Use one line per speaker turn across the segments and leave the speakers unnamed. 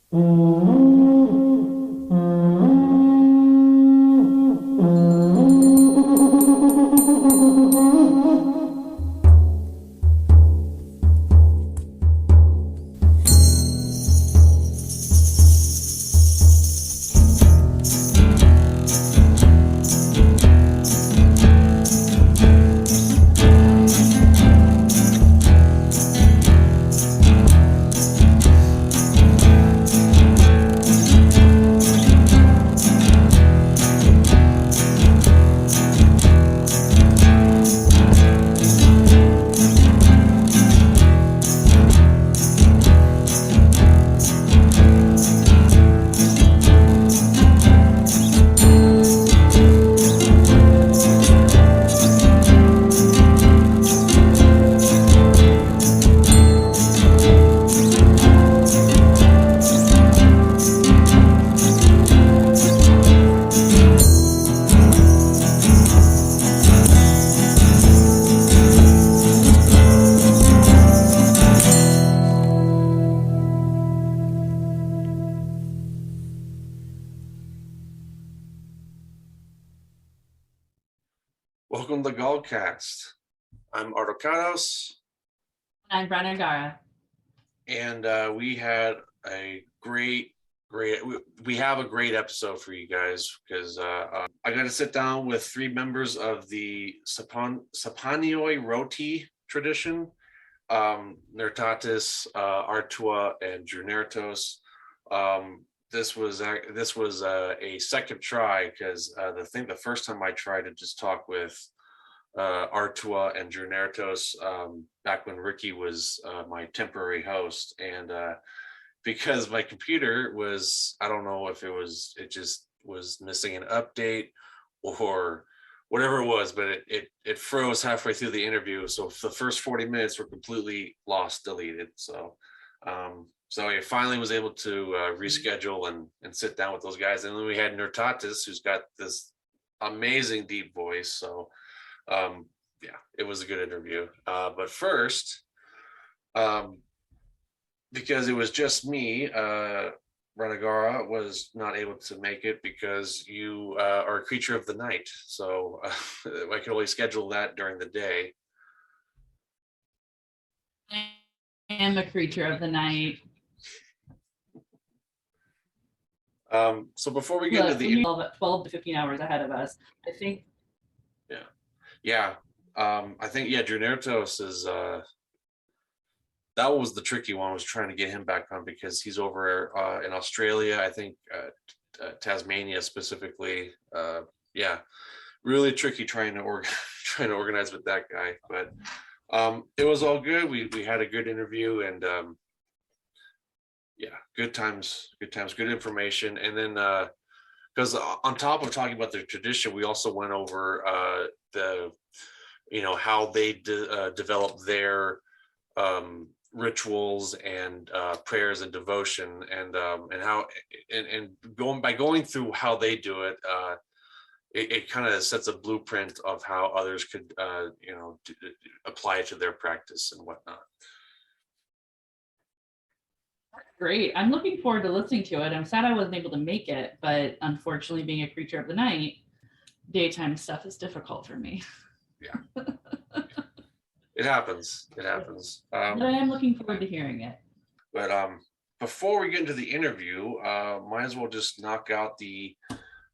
Welcome to GaulCast. I'm Artocados,
I'm Brenna Gara.
and we had a great we have a great episode for you guys because I got to sit down with three members of the Sapanioi Roti tradition, Nertatis, Artua, and Junertos. This was a second try because the first time I tried to just talk with Artua and Junertos back when Ricky was my temporary host, and because my computer was, I don't know if it just was missing an update or whatever it was, but it froze halfway through the interview. So the first 40 minutes were completely lost, deleted. So I finally was able to reschedule and sit down with those guys. And then we had Nertatis, who's got this amazing deep voice. So yeah, it was a good interview. But first, because it was just me, Renagara was not able to make it because you are a creature of the night. So I can only schedule that during the day.
I am a creature of the night.
So before we get into the
12 to 15 hours ahead of us, I think.
Yeah. I think Junertos is that was the tricky one, was trying to get him back on because he's over in Australia, I think Tasmania specifically. Really tricky trying to organize with that guy, but it was all good. We had a good interview, and good times, good information. And then because on top of talking about their tradition, we also went over how they develop their rituals and prayers and devotion, and how going through how they do it, it kind of sets a blueprint of how others could apply it to their practice and whatnot.
Great. I'm looking forward to listening to it. I'm sad I wasn't able to make it, but unfortunately, being a creature of the night, daytime stuff is difficult for me.
Yeah. It happens. But
I am looking forward to hearing it.
But before we get into the interview, might as well just knock out the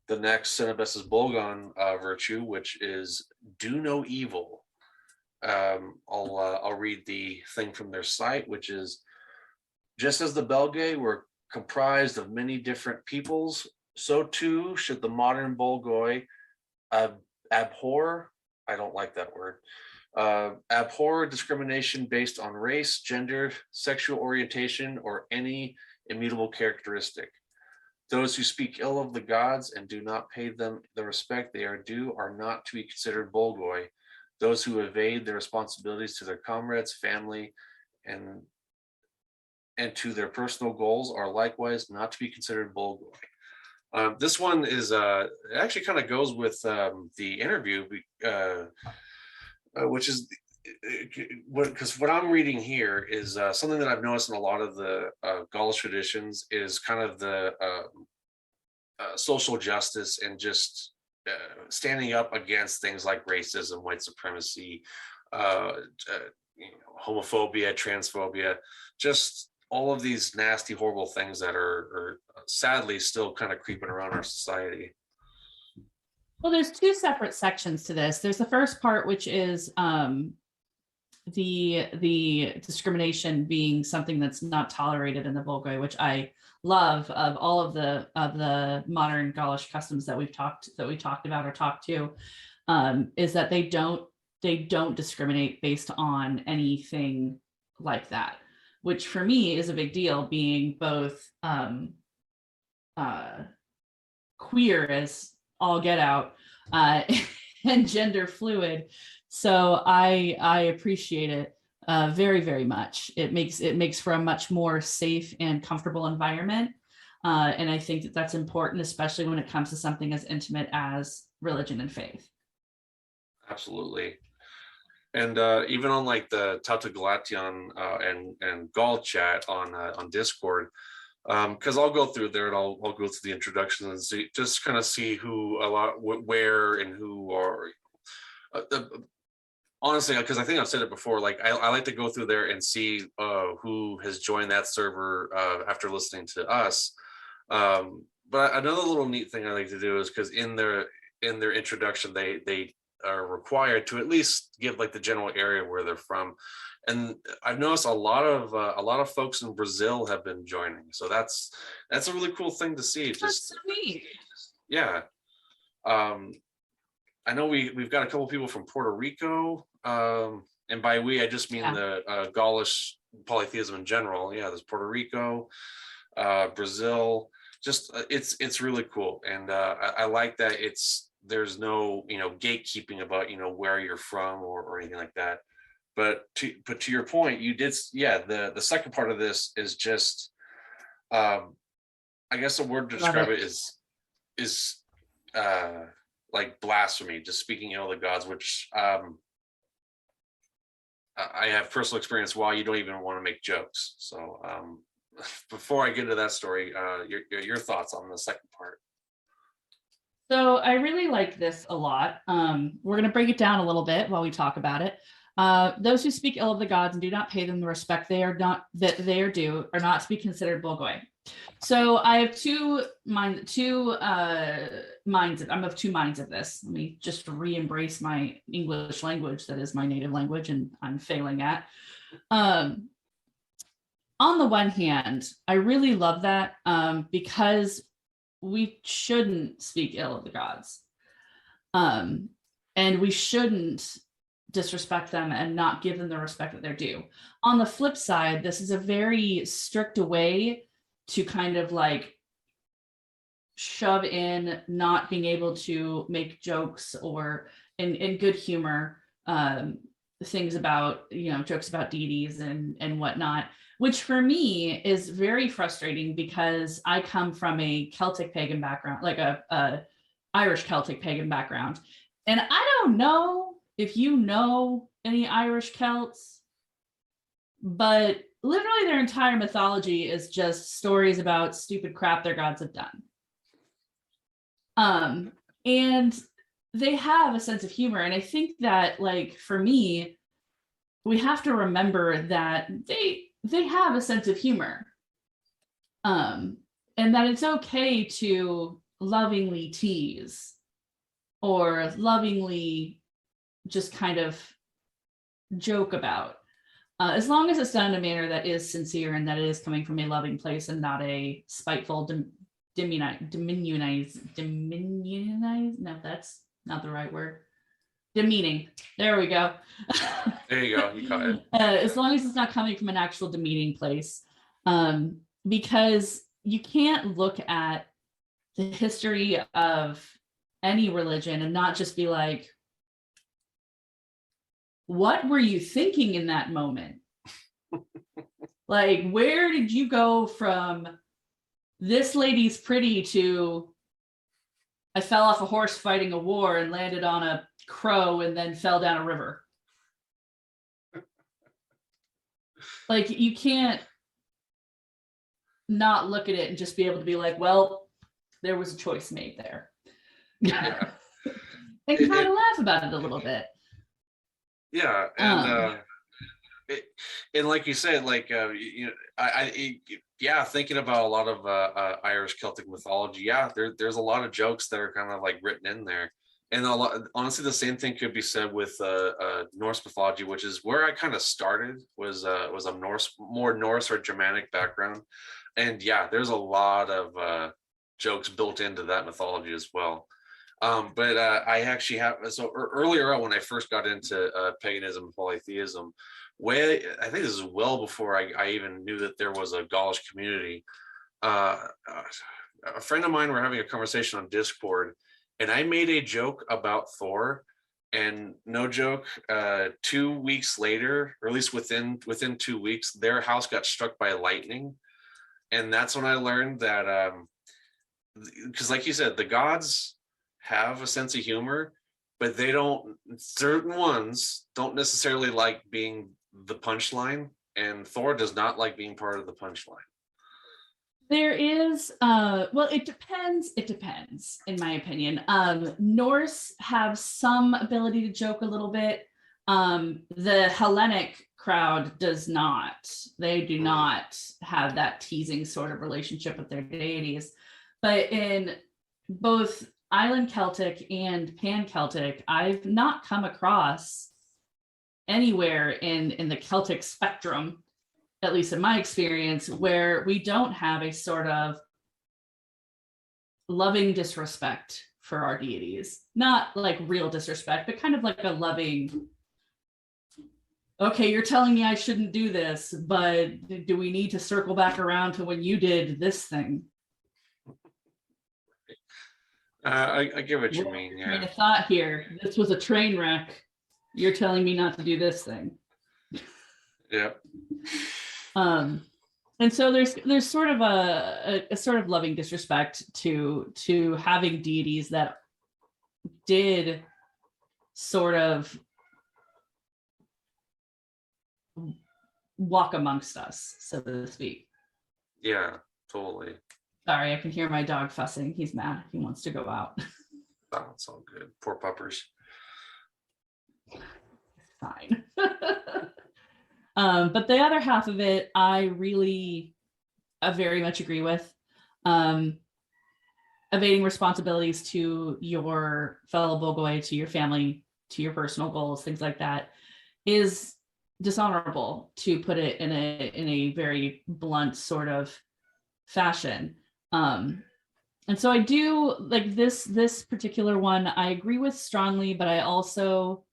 next Cenobes's Bolgon virtue, which is do no evil. I'll read the thing from their site, which is: just as the Belgae were comprised of many different peoples, so too should the modern Bolgoi abhor. I don't like that word. Abhor discrimination based on race, gender, sexual orientation, or any immutable characteristic. Those who speak ill of the gods and do not pay them the respect they are due are not to be considered Bolgoi. Those who evade their responsibilities to their comrades, family, and to their personal goals are likewise not to be considered Bolgoi. This one is it actually kind of goes with the interview, which is because what I'm reading here is something that I've noticed in a lot of the Gaulish traditions is kind of the social justice and just standing up against things like racism, white supremacy, uh, homophobia, transphobia, just all of these nasty, horrible things that are sadly still kind of creeping around our society.
Well, there's two separate sections to this. There's the first part, which is the discrimination being something that's not tolerated in the Volgoy, which I love. Of all of the modern Gaulish customs that we talked about or talked to, is that they don't discriminate based on anything like that, which for me is a big deal, being both queer as all get out, and gender fluid. So I appreciate it very, very much. It makes for a much more safe and comfortable environment. And I think that that's important, especially when it comes to something as intimate as religion and faith.
Absolutely. And even on like the Tautogalaction and Gaul chat on Discord, because I'll go through there and I'll go through the introduction and see, just kind of see who where and who are. Honestly, because I think I've said it before, like I like to go through there and see who has joined that server after listening to us. But another little neat thing I like to do is because in their introduction, they are required to at least give like the general area where they're from. And I've noticed a lot of folks in Brazil have been joining, so that's a really cool thing to see. Just
sweet.
Yeah. I know we've got a couple people from Puerto Rico, and by we I just mean the Gaulish polytheism in general. Yeah, there's Puerto Rico, Brazil. Just it's really cool, and I like that there's no gatekeeping about where you're from or anything like that. But to your point, you did, the second part of this is just, I guess a word to describe it is like blasphemy, just speaking ill of the gods, which I have personal experience why you don't even want to make jokes. So before I get into that story, your thoughts on the second part.
So I really like this a lot. We're going to break it down a little bit while we talk about it. Those who speak ill of the gods and do not pay them the respect they are due are not to be considered Volgoy. So I have I'm of two minds of this. Let me just re-embrace my English language that is my native language and I'm failing at. On the one hand, I really love that because we shouldn't speak ill of the gods. And we shouldn't disrespect them and not give them the respect that they're due. On the flip side, this is a very strict way to kind of like shove in not being able to make jokes or in good humor things about jokes about deities and whatnot, which for me is very frustrating because I come from a Celtic pagan background, like a Irish Celtic pagan background, and I don't know if you know any Irish Celts, but literally their entire mythology is just stories about stupid crap their gods have done. And they have a sense of humor. And I think that, like, for me, we have to remember that they have a sense of humor. And that it's okay to lovingly tease or lovingly just kind of joke about, as long as it's done in a manner that is sincere and that it is coming from a loving place and not a spiteful demeanize. No, that's not the right word. Demeaning. There we go.
There you go. You got it.
As long as it's not coming from an actual demeaning place, because you can't look at the history of any religion and not just be like, what were you thinking in that moment? Like, where did you go from this lady's pretty to I fell off a horse fighting a war and landed on a crow and then fell down a river? Like you can't not look at it and just be able to be like, well, there was a choice made there.
Yeah.
And
It,
kind
it
of laugh about it a little bit.
yeah, and it, and like you said, like yeah, thinking about a lot of Irish Celtic mythology, yeah, there's a lot of jokes that are kind of like written in there, and a lot, honestly, the same thing could be said with Norse mythology, which is where I kind of started. Was a more Norse or Germanic background, and yeah, there's a lot of jokes built into that mythology as well. But I actually have, so earlier on when I first got into paganism and polytheism, way I think this is well before I even knew that there was a Gaulish community. Uh, a friend of mine were having a conversation on Discord, and I made a joke about Thor, and no joke, 2 weeks later, or at least within 2 weeks, their house got struck by lightning, and that's when I learned that because, like you said, the gods have a sense of humor, but they don't. Certain ones don't necessarily like being the punchline, and Thor does not like being part of the punchline.
There is well, it depends in my opinion. Norse have some ability to joke a little bit. The Hellenic crowd does not. They do not have that teasing sort of relationship with their deities. But in both Island Celtic and Pan Celtic, I've not come across anywhere in the Celtic spectrum, at least in my experience, where we don't have a sort of loving disrespect for our deities. Not like real disrespect, but kind of like a loving, okay, you're telling me I shouldn't do this, but do we need to circle back around to when you did this thing?
I get what you mean.
Train
Yeah.
of thought here. This was a train wreck. You're telling me not to do this thing.
Yeah.
And so there's sort of a sort of loving disrespect to having deities that did sort of walk amongst us, so to speak.
Yeah, totally.
Sorry, I can hear my dog fussing. He's mad. He wants to go out.
Oh, it's all good. Poor puppers.
Fine. But the other half of it, I really very much agree with. Evading responsibilities to your fellow Bogoi, to your family, to your personal goals, things like that, is dishonorable, to put it in a very blunt sort of fashion. And so I do like this particular one, I agree with strongly, but I also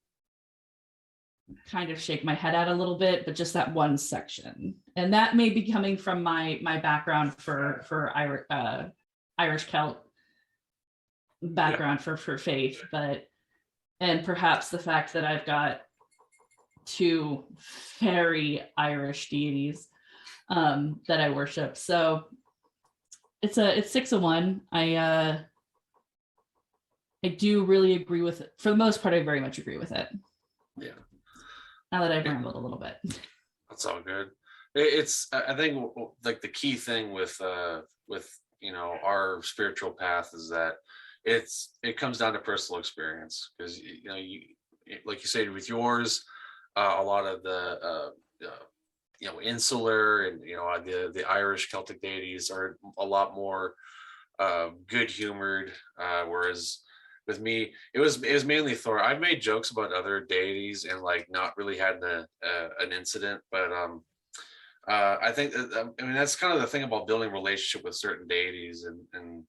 kind of shake my head at a little bit, but just that one section. And that may be coming from my background for Irish Celt background, for faith, but and perhaps the fact that I've got two very Irish deities that I worship. So it's 6-1. I do really agree with it. For the most part, I very much agree with it.
Yeah.
Now that I've rambled a little bit.
That's all good. It's I think like the key thing with our spiritual path is that it comes down to personal experience, because you like you said with yours, a lot of the insular and the Irish Celtic deities are a lot more good humored, whereas with me it was mainly Thor. I've made jokes about other deities and like not really had an incident, but I think that's kind of the thing about building relationship with certain deities and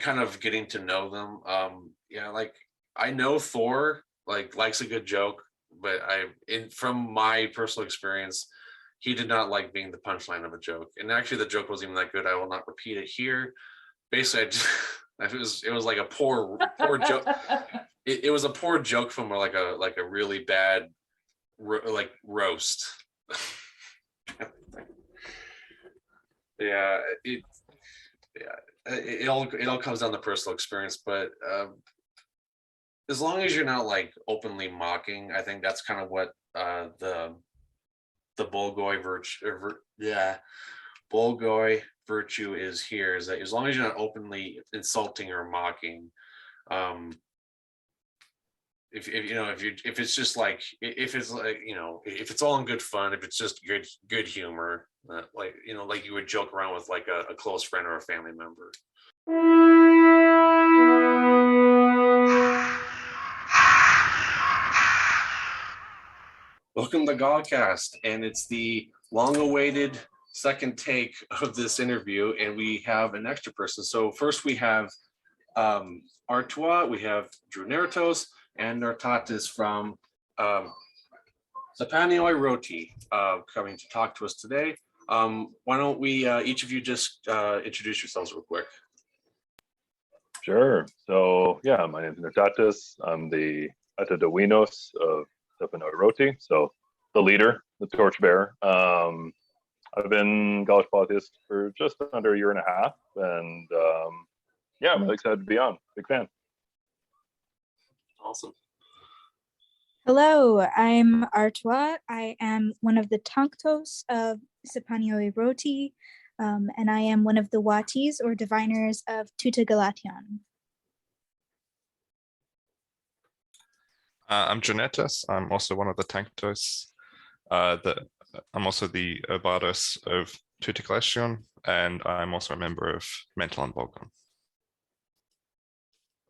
kind of getting to know them. Like I know Thor likes a good joke, but from my personal experience, he did not like being the punchline of a joke. And actually the joke wasn't even that good. I will not repeat it here. Basically, it was like a poor joke. It was a poor joke from like a really bad roast. Yeah, it all comes down to personal experience, but as long as you're not like openly mocking, I think that's kind of what the the Bulgoi virtue, yeah, Bulgoi virtue is here is that as long as you're not openly insulting or mocking, um, if you know if it's just like if it's like if it's all in good fun, if it's just good humor, like like you would joke around with like a close friend or a family member. Welcome to GaulCast, and it's the long-awaited second take of this interview, and we have an extra person. So first we have Artois, we have Drew Neratos, and Nartatis from Sapanioi Roti coming to talk to us today. Why don't we each of you just introduce yourselves real quick?
Sure. So yeah, my name is Nartatis. I'm the Atadowinos of Sapanioi Roti, so the leader, the torchbearer. I've been college politics for just under a year and a half, and yeah, I'm really excited to be on. Big fan.
Awesome.
Hello, I'm Artois. I am one of the Tanktos of Sapanioi Roti, and I am one of the Watis or diviners of Tuta Galation.
I'm Janetis. I'm also one of the Tanktos. I'm also the Abados of Tuta Galation, and I'm also a member of Mental and Vulcan.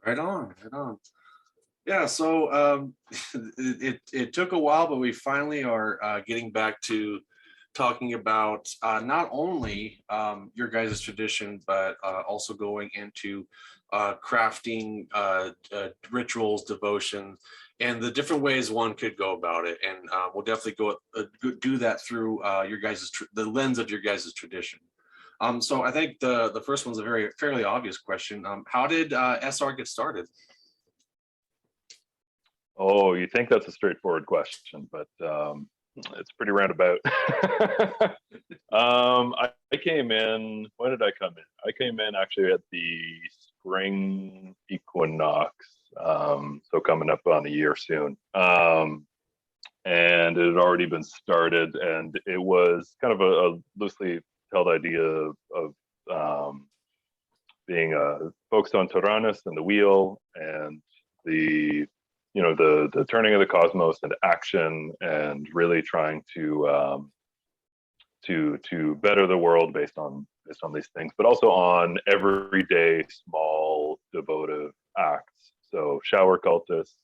Right on. Yeah, so it took a while, but we finally are getting back to talking about not only your guys' tradition, but also going into crafting rituals, devotion, and the different ways one could go about it. And we'll definitely do that through your guys' the lens of your guys' tradition. So I think the first one's a fairly obvious question. How did SR get started?
Oh, you think that's a straightforward question, but it's pretty roundabout. I came in. When did I come in? I came in actually at the spring equinox, so coming up on a year soon. And it had already been started, and it was kind of a loosely held idea of being focused on Tyrannus and the wheel and the turning of the cosmos into action, and really trying to better the world based on these things, but also on everyday small devotive acts. So shower cultists,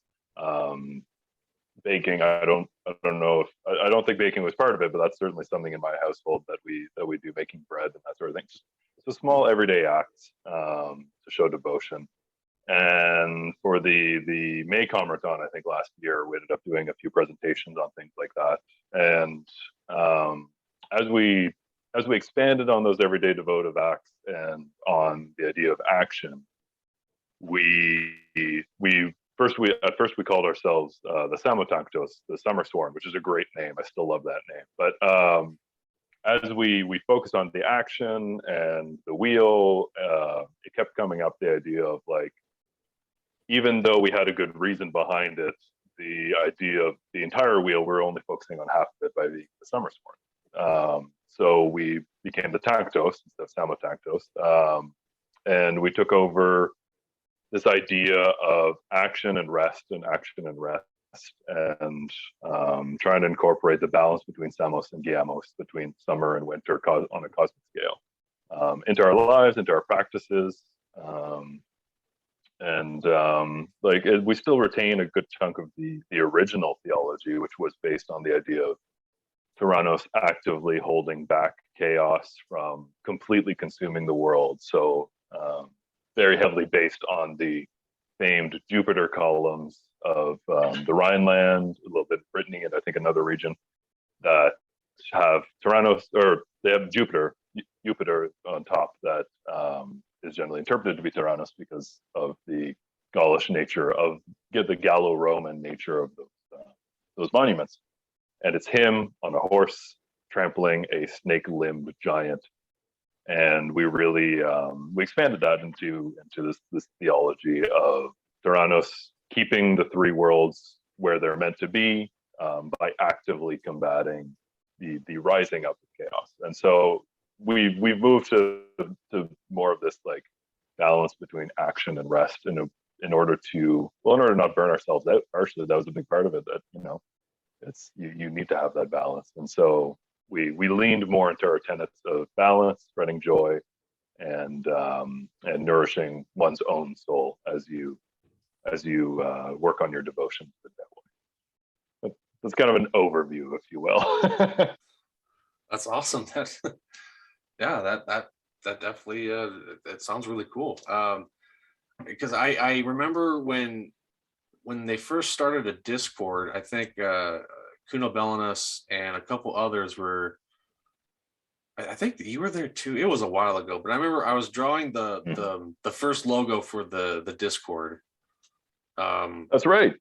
baking. I don't know if I don't think baking was part of it, but that's certainly something in my household that we do, making bread and that sort of thing. Just a small everyday acts to show devotion. And for the May Comerton, I think last year, we ended up doing a few presentations on things like that. And as we expanded on those everyday devotive acts and on the idea of action, we at first we called ourselves the Samotanktos, the Summer Swarm, which is a great name. I still love that name. But as we focused on the action and the wheel, it kept coming up the idea of, like, even though we had a good reason behind it, the idea of the entire wheel, we're only focusing on half of it by the Summer Swarm. So we became the Tanktos instead of Samotanktos. And we took over this idea of action and rest, and trying to incorporate the balance between Samos and Giamos, between summer and winter on a cosmic scale, into our lives, into our practices. We still retain a good chunk of the original theology, which was based on the idea of Tyrannus actively holding back chaos from completely consuming the world. So very heavily based on the famed Jupiter columns of the Rhineland, a little bit of Brittany, and I think another region that have Tyrannus, or they have Jupiter on top, that is generally interpreted to be Tyrannus because of the Gaulish nature of the Gallo-Roman nature of those monuments. And it's him on a horse trampling a snake-limbed giant. And we really we expanded that into this theology of Tyrannus keeping the three worlds where they're meant to be by actively combating the rising up of chaos. And so we've moved to more of this like balance between action and rest in order to not burn ourselves out. Partially, that was a big part of it. That it's you need to have that balance. And so we leaned more into our tenets of balance, spreading joy, and nourishing one's own soul as you work on your devotion to the devil. That's kind of an overview, if you will.
That's awesome. That definitely that sounds really cool. Because I remember when they first started a Discord, I think Kuno Belinus and a couple others were. I think you were there too. It was a while ago, but I remember I was drawing the first logo for the Discord.
That's right.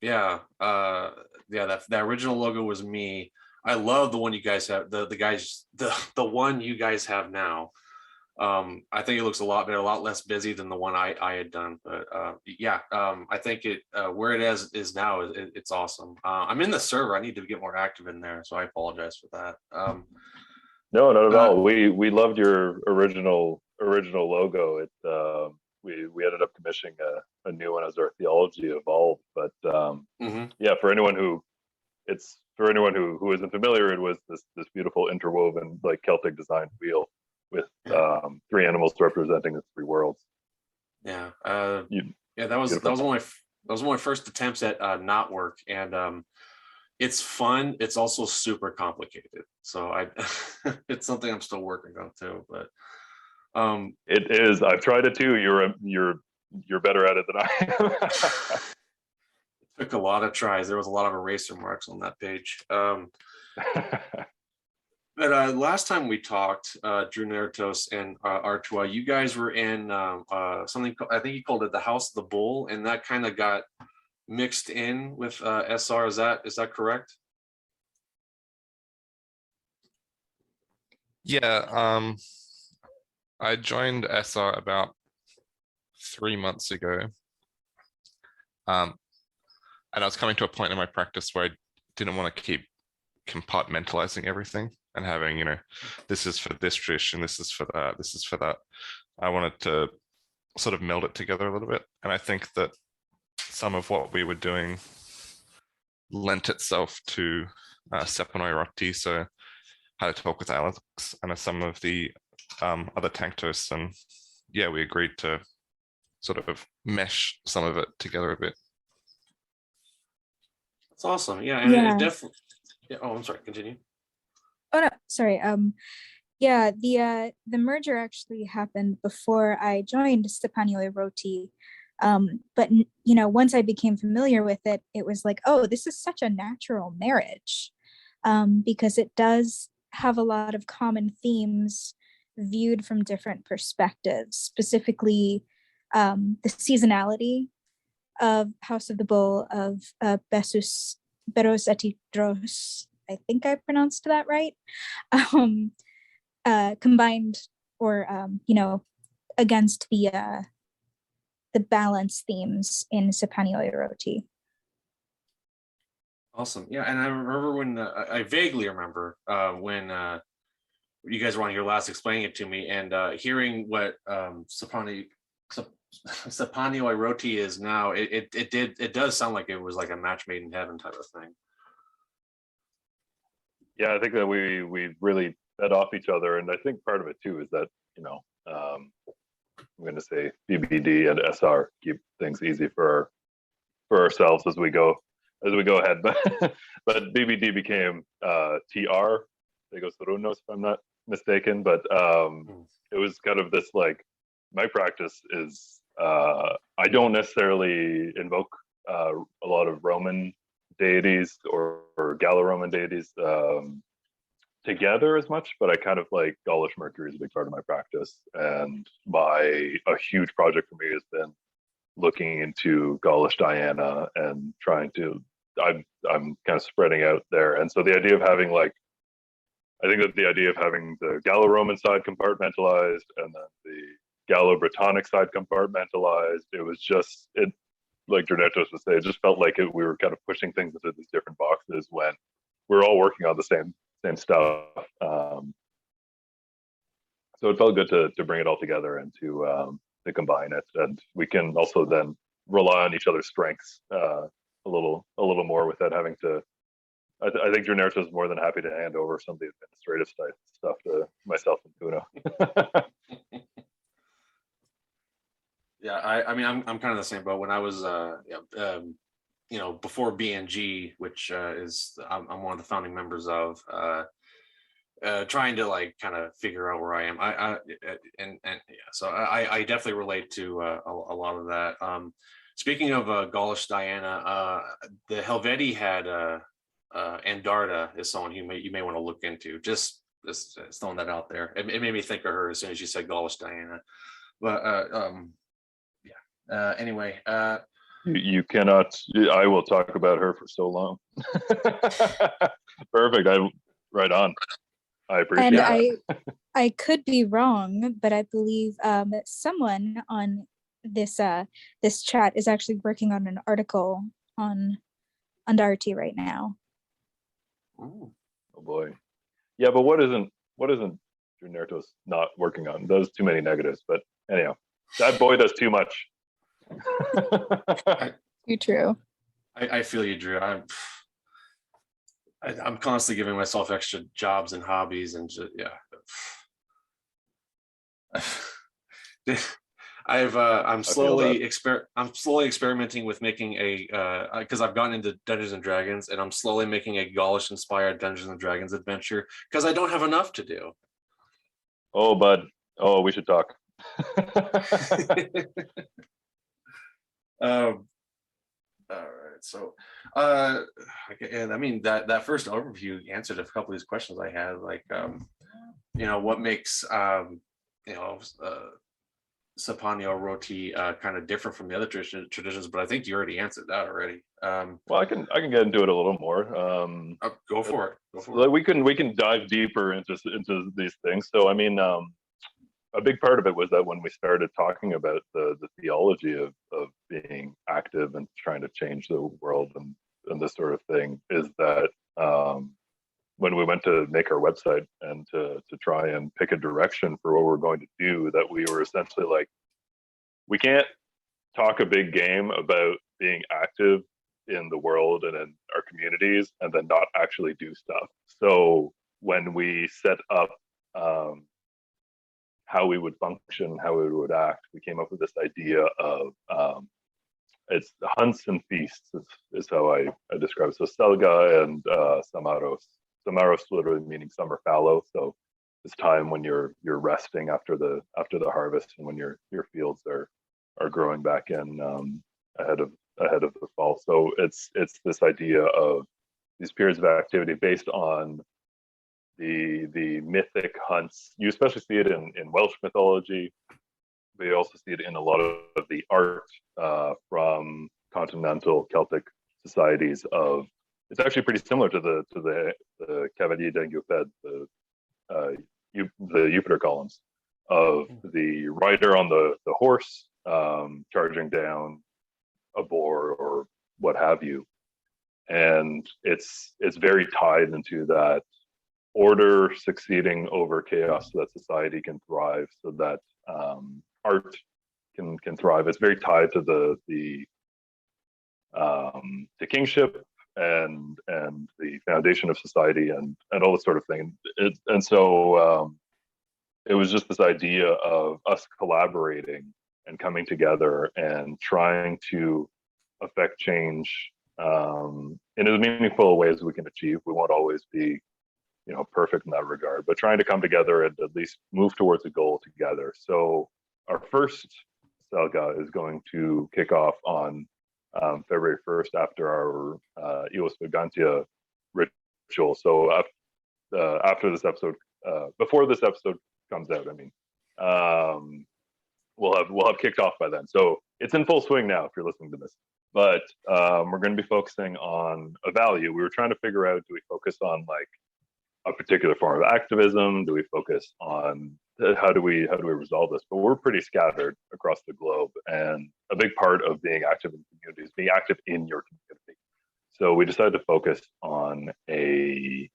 Yeah, that original logo was me. I love the one you guys have. The one you guys have now. I think it looks a lot better, a lot less busy than the one I had done. But I think it where it is now it's awesome. I'm in the server. I need to get more active in there, so I apologize for that.
No, not at all. We loved your original logo. It we ended up commissioning a new one as our theology evolved. But yeah, for anyone who isn't familiar, it was this beautiful interwoven like Celtic design wheel with 3 animals representing the 3 worlds.
Yeah, that was one of my first attempts at knot work, and it's fun. It's also super complicated, so it's something I'm still working on too. But
it is. I've tried it too. You're better at it than I am.
It took a lot of tries. There was a lot of eraser marks on that page. But last time we talked, Drew Nertos and Artua, you guys were in something, I think you called it the House of the Bull, and that kind of got mixed in with SR. Is that correct?
Yeah, I joined SR about 3 months ago. And I was coming to a point in my practice where I didn't want to keep compartmentalizing everything and having, this is for this tradition, this is for that, this is for that. I wanted to sort of meld it together a little bit. And I think that some of what we were doing lent itself to Sepanoi Roti, so how to talk with Alex and some of the other Tanktos. And yeah, we agreed to sort of mesh some of it together a bit.
That's awesome. Yeah, and it definitely. Yeah. Oh, I'm sorry. Continue.
Oh no, sorry. Yeah, the merger actually happened before I joined Stepanioi Roti. But once I became familiar with it, it was like, oh, this is such a natural marriage, because it does have a lot of common themes viewed from different perspectives, specifically the seasonality of House of the Bull of Beros Etidros. I think I pronounced that right. Combined or against the balance themes in Sepanioi Roti.
Awesome. Yeah, and I remember when I vaguely remember when you guys were on your last explaining it to me, and hearing what Sepanioi Roti is now. It does sound like it was like a match made in heaven type of thing.
Yeah, I think that we really fed off each other, and I think part of it too is that I'm going to say BBD and SR keep things easy for ourselves as we go ahead. But BBD became TR, Tegos Runos, if I'm not mistaken. But it was kind of this like, my practice is I don't necessarily invoke a lot of Roman deities or Gallo-Roman deities together as much, but I kind of like Gaulish Mercury is a big part of my practice, and a huge project for me has been looking into Gaulish Diana and trying to I'm kind of spreading out there. And so the idea of having the Gallo-Roman side compartmentalized and then the Gallo-Brittonic side compartmentalized, like Gernetos would say, it just felt like we were kind of pushing things into these different boxes when we're all working on the same stuff. So it felt good to bring it all together and to combine it, and we can also then rely on each other's strengths a little more without having to. I think Generto is more than happy to hand over some of the administrative stuff to myself and Kuno.
Yeah, I mean, I'm kind of the same boat. When I was, before BNG, which is I'm one of the founding members of, trying to like kind of figure out where I am. So I definitely relate to a lot of that. Speaking of Gaulish Diana, the Helveti had Andarta is someone you may want to look into. Just throwing that out there. It made me think of her as soon as you said Gaulish Diana. But anyway,
you cannot. I will talk about her for so long. Perfect. Right on. I appreciate
And
that.
I could be wrong, but I believe someone on this chat is actually working on an article on Andarti right now.
Oh boy. Yeah, but what isn't Generto's not working on? Those too many negatives. But anyhow, that boy does too much.
Too true.
I feel you, Drew. I'm constantly giving myself extra jobs and hobbies, and just, yeah. I'm slowly experimenting with making because I've gotten into Dungeons and Dragons, and I'm slowly making a Gaulish inspired Dungeons and Dragons adventure because I don't have enough to do.
Oh, bud. Oh, we should talk.
All right, so and I mean that first overview answered a couple of these questions I had, like what makes Sapanio Roti kind of different from the other traditions, but I think you already answered that already.
Well, I can get into it a little more.
Go for it.
Like we can dive deeper into these things. So I mean, a big part of it was that when we started talking about the theology of being active and trying to change the world and this sort of thing, is that when we went to make our website and to try and pick a direction for what we're going to do, that we were essentially like, we can't talk a big game about being active in the world and in our communities and then not actually do stuff. So when we set up how we would function, how we would act, we came up with this idea of it's hunts and feasts is how I describe it. So Selga and Samaros. Samaros literally meaning summer fallow. So it's time when you're resting after the harvest and when your fields are growing back in ahead of the fall. So it's this idea of these periods of activity based on the mythic hunts. You especially see it in Welsh mythology, but you also see it in a lot of the art from continental Celtic societies. It's actually pretty similar to the Cavalier d'Engufed, the Jupiter columns of the rider on the horse charging down a boar or what have you, and it's very tied into that order succeeding over chaos so that society can thrive, so that art can thrive. It's very tied to the kingship and the foundation of society and all this sort of thing. So it was just this idea of us collaborating and coming together and trying to affect change in as meaningful a way as we can achieve. We won't always be perfect in that regard, but trying to come together and at least move towards a goal together. So our first Selga is going to kick off on February 1st after our Ios Gigantia ritual. So after this episode, before this episode comes out, I mean, we'll have kicked off by then. So it's in full swing now if you're listening to this. But we're going to be focusing on a value. We were trying to figure out, do we focus on like a particular form of activism? Do we focus on how do we resolve this? But we're pretty scattered across the globe, and a big part of being active in communities, being active in your community. So we decided to focus on a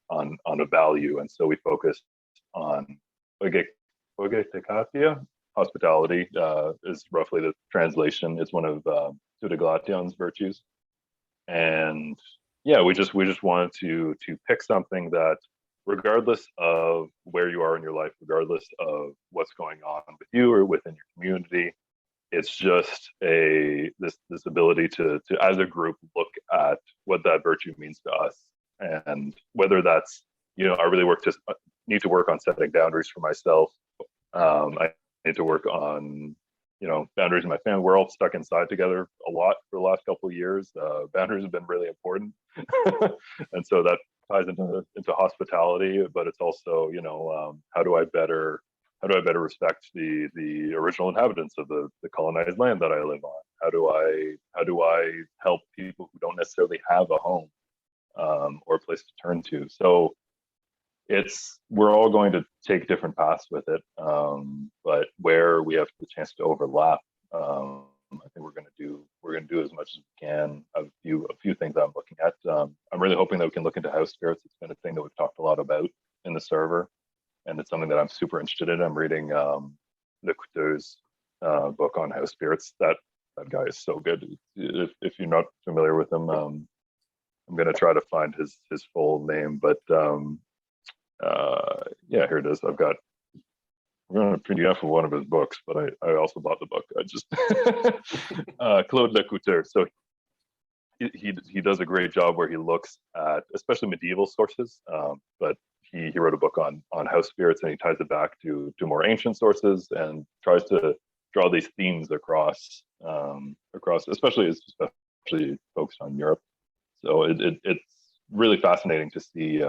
value, and so we focused on oigekatia. Hospitality is roughly the translation. It's one of Sudaglatian's virtues, and yeah, we just wanted to pick something that, regardless of where you are in your life, regardless of what's going on with you or within your community, it's just this ability to as a group look at what that virtue means to us, and whether that's, I really need to work on setting boundaries for myself. I need to work on boundaries in my family. We're all stuck inside together a lot for the last couple of years. Boundaries have been really important, and so that ties into hospitality. But it's also how do I better respect the original inhabitants of the colonized land that I live on? How do I help people who don't necessarily have a home or a place to turn to? So we're all going to take different paths with it, but where we have the chance to overlap, I think we're going to do as much as we can. A few things I'm looking at. I'm really hoping that we can look into house spirits. It's been a thing that we've talked a lot about in the server, and it's something that I'm super interested in. I'm reading Le Couteur's book on house spirits. That guy is so good. If you're not familiar with him, I'm going to try to find his full name, but yeah, here it is. I'm going to PDF of one of his books, but I also bought the book. I just Claude Le Couteur. So he does a great job where he looks at especially medieval sources, but he wrote a book on house spirits, and he ties it back to more ancient sources and tries to draw these themes across especially focused on Europe. So it's really fascinating to see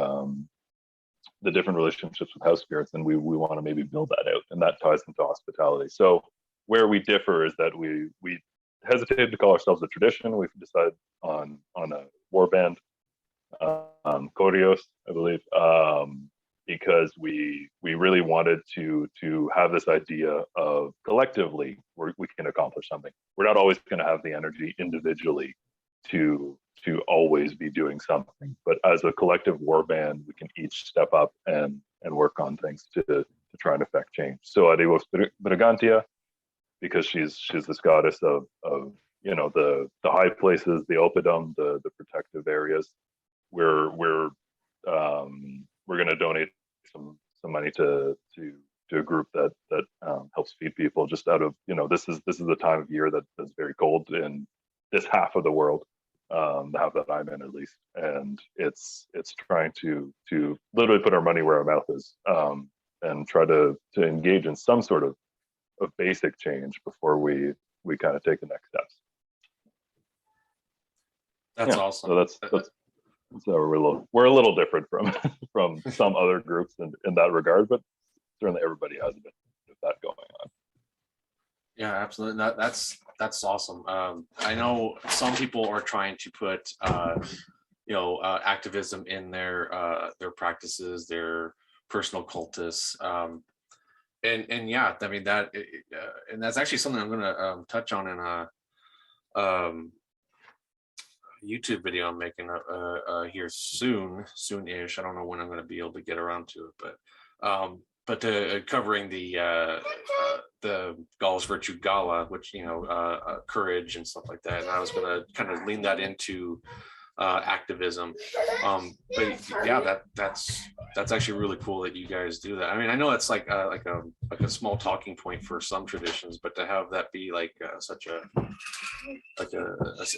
the different relationships with house spirits, and we want to maybe build that out, and that ties into hospitality. So where we differ is that we hesitated to call ourselves a tradition. We've decided on a war band, Korios, I believe, because we really wanted to have this idea of collectively we can accomplish something. We're not always going to have the energy individually to always be doing something, but as a collective war band, we can each step up and work on things to try and affect change. So Adivos Brigantia, because she's this goddess of the high places, the oppidum, the protective areas. We're going to donate some money to a group that helps feed people, just out of this is the time of year that's very cold in this half of the world, the half that I'm in at least, and it's trying to literally put our money where our mouth is, and try to engage in some sort of basic change before we kind of take the next steps.
That's awesome.
So that's so we're a little different from some other groups in that regard, but certainly everybody has a bit of that going on.
Yeah, absolutely. That's awesome. I know some people are trying to put activism in their practices, their personal cultists, and yeah, I mean that, and that's actually something I'm going to touch on in a YouTube video I'm making here soon-ish. I don't know when I'm going to be able to get around to it, but covering the Gaul's Virtue Gala, which courage and stuff like that, and I was going to kind of lean that into activism. But yeah, that's actually really cool that you guys do that. I mean, I know it's like a small talking point for some traditions, but to have that be like such a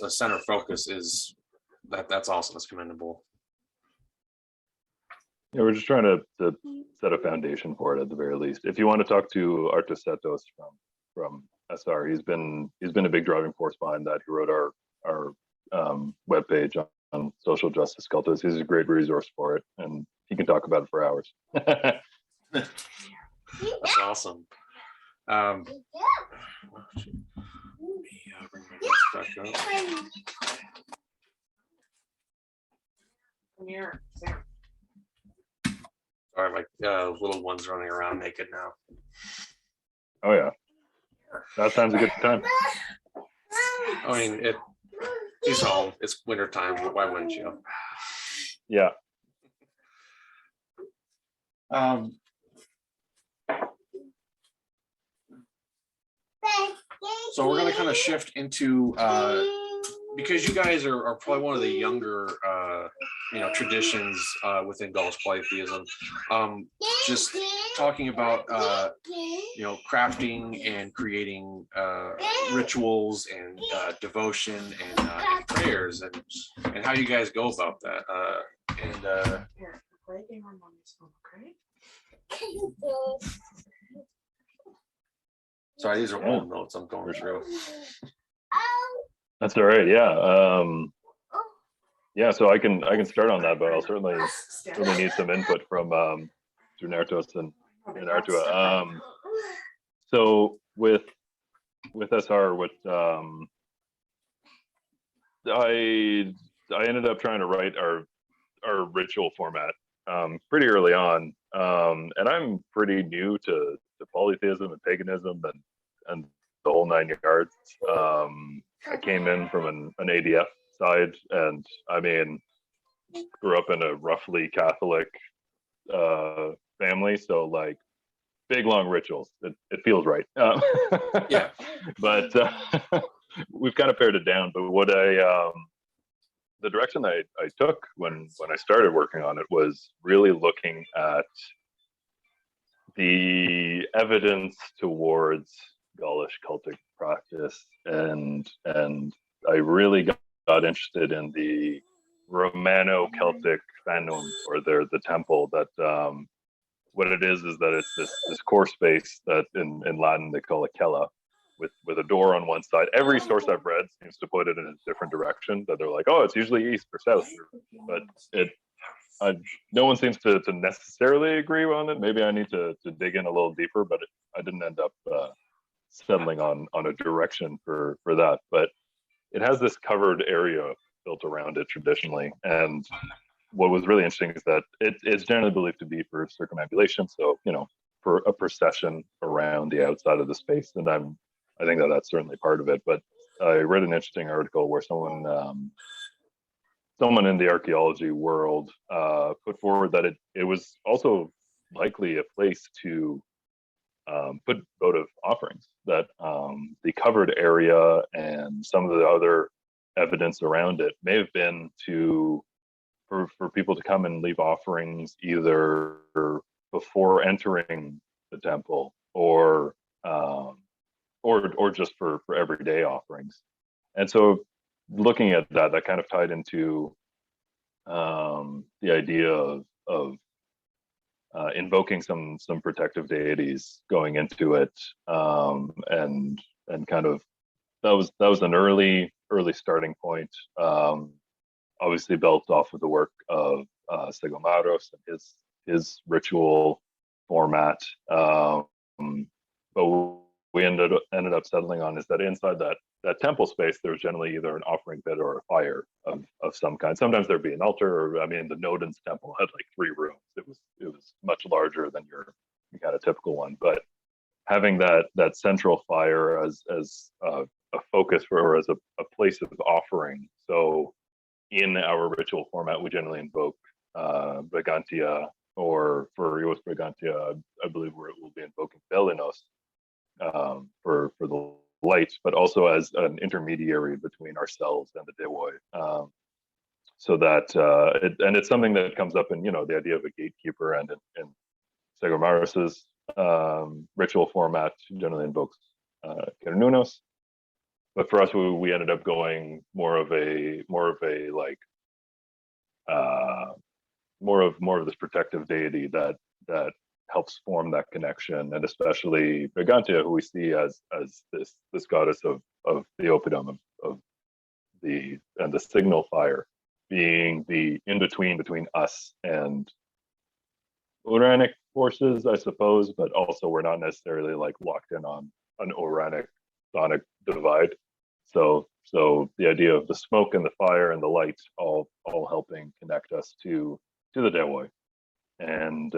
center focus is that's awesome. It's commendable.
Yeah, we're just trying to set a foundation for it at the very least. If you want to talk to Artis Setos from SR, he's been a big driving force behind that. He wrote our webpage on social justice cultists. He's a great resource for it, and he can talk about it for hours.
That's awesome. Let me bring my notes back up. Come here. Sorry, my little one's running around naked now.
Oh yeah, that sounds a good time.
I mean, He's home. It's winter time. Why wouldn't you?
Yeah.
So we're going to kind of shift into because you guys are probably one of the younger traditions within Gaulish polytheism. Just talking about crafting and creating rituals and devotion and prayers and how you guys go about that. Sorry, these are old notes I'm going through.
That's all right. Yeah. Yeah. So I can start on that, but I'll certainly need some input from Junertos and Artua. So with SR, I ended up trying to write our ritual format pretty early on, and I'm pretty new to polytheism and paganism and the whole 9 yards. I came in from an ADF side, and I mean, grew up in a roughly Catholic family, so like big long rituals. It feels right.
Yeah.
But we've kind of pared it down. But what the direction I took when I started working on it was really looking at the evidence towards Gaulish cultic practice, and I really got interested in the Romano-Celtic fanum, or the temple. That what it is that it's this core space that in Latin they call a cella, with a door on one side. Every source I've read seems to put it in a different direction. That they're like, oh, it's usually east or south, but no one seems to necessarily agree on it. Maybe I need to dig in a little deeper, but I didn't end up settling on a direction for that. But it has this covered area built around it traditionally, and what was really interesting is that it's generally believed to be for circumambulation. So for a procession around the outside of the space, and I think that's certainly part of it. But I read an interesting article where someone in the archaeology world put forward that it was also likely a place to put votive offerings, that the covered area and some of the other evidence around it may have been for people to come and leave offerings either before entering the temple or just for everyday offerings. And so looking at that kind of tied into the idea of invoking some protective deities going into it, and kind of that was an early starting point. Obviously built off of the work of Segomaros and his ritual format. But we ended up settling on is that inside that temple space, there's generally either an offering pit or a fire of some kind. Sometimes there'd be an altar, or the Nodens temple had like 3 rooms. It was much larger than your kind of typical one. But having that central fire as a focus or as a place of offering. So in our ritual format, we generally invoke Brigantia, or for Ios Brigantia, I believe we'll be invoking Belinos for the light, but also as an intermediary between ourselves and the Dewoi. So that it's something that comes up in the idea of a gatekeeper, and in Segomaros's ritual format generally invokes Kernunos. But for us, we ended up going more of like more of this protective deity that helps form that connection, and especially Brigantia, who we see as this goddess of the oppidum, of the signal fire, being the in between us and Uranic forces, I suppose, but also we're not necessarily like locked in on an Uranic sonic divide. So the idea of the smoke and the fire and the light all helping connect us to the Dewoi. And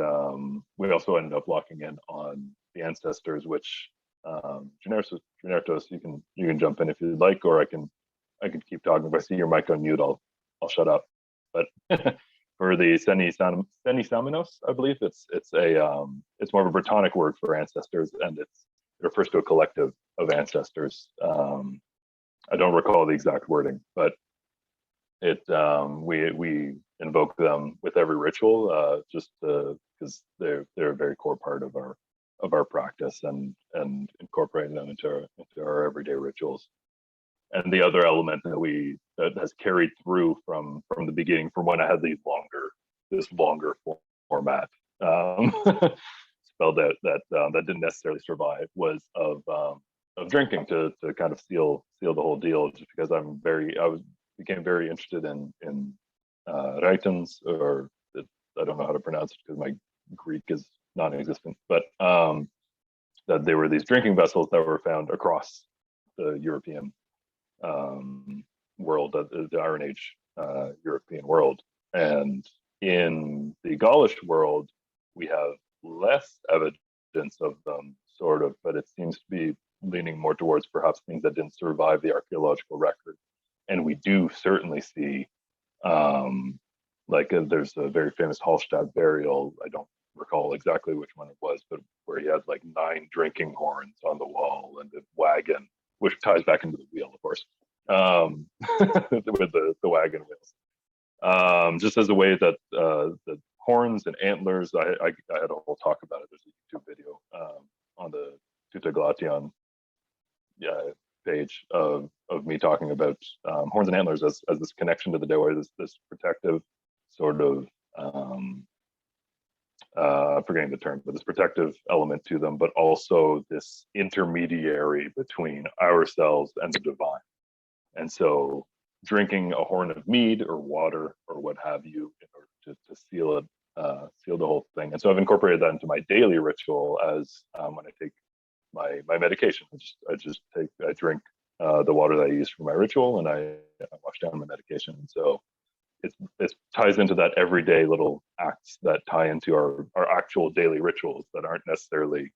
we also ended up locking in on the ancestors, which Genertos, you can jump in if you'd like, or I can I could keep talking. If I see your mic on mute, I'll shut up. But for the Seni-Saminos, I believe it's more of a Brittonic word for ancestors, and it refers to a collective of ancestors. I don't recall the exact wording, but we invoke them with every ritual, just because they're a very core part of our practice, and incorporating them into our everyday rituals. And the other element that has carried through from the beginning, from when I had this longer format spelled out that didn't necessarily survive, was of drinking to kind of seal the whole deal, just because became very interested in Reinventing, or I don't know how to pronounce it because my Greek is non-existent, but that there were these drinking vessels that were found across the European world, the Iron Age European world. And in the Gaulish world, we have less evidence of them, sort of, but it seems to be leaning more towards perhaps things that didn't survive the archaeological record. And we do certainly see, there's a very famous Hallstatt burial. I don't recall exactly which one it was, but where he had like 9 drinking horns on the wall, and the wagon, which ties back into the wheel, of course, with the wagon wheels. Just as a way that the horns and antlers, I had a whole talk about it. There's a YouTube video on the Tutaglation page of me talking about horns and antlers as this connection to the Dewa, this protective sort of forgetting the term, but this protective element to them, but also this intermediary between ourselves and the divine. And so drinking a horn of mead or water or what have you in order to seal it, seal the whole thing. And so I've incorporated that into my daily ritual as when I take my medication. I drink the water that I use for my ritual, and I wash down my medication. And so it ties into that everyday little acts that tie into our actual daily rituals that aren't necessarily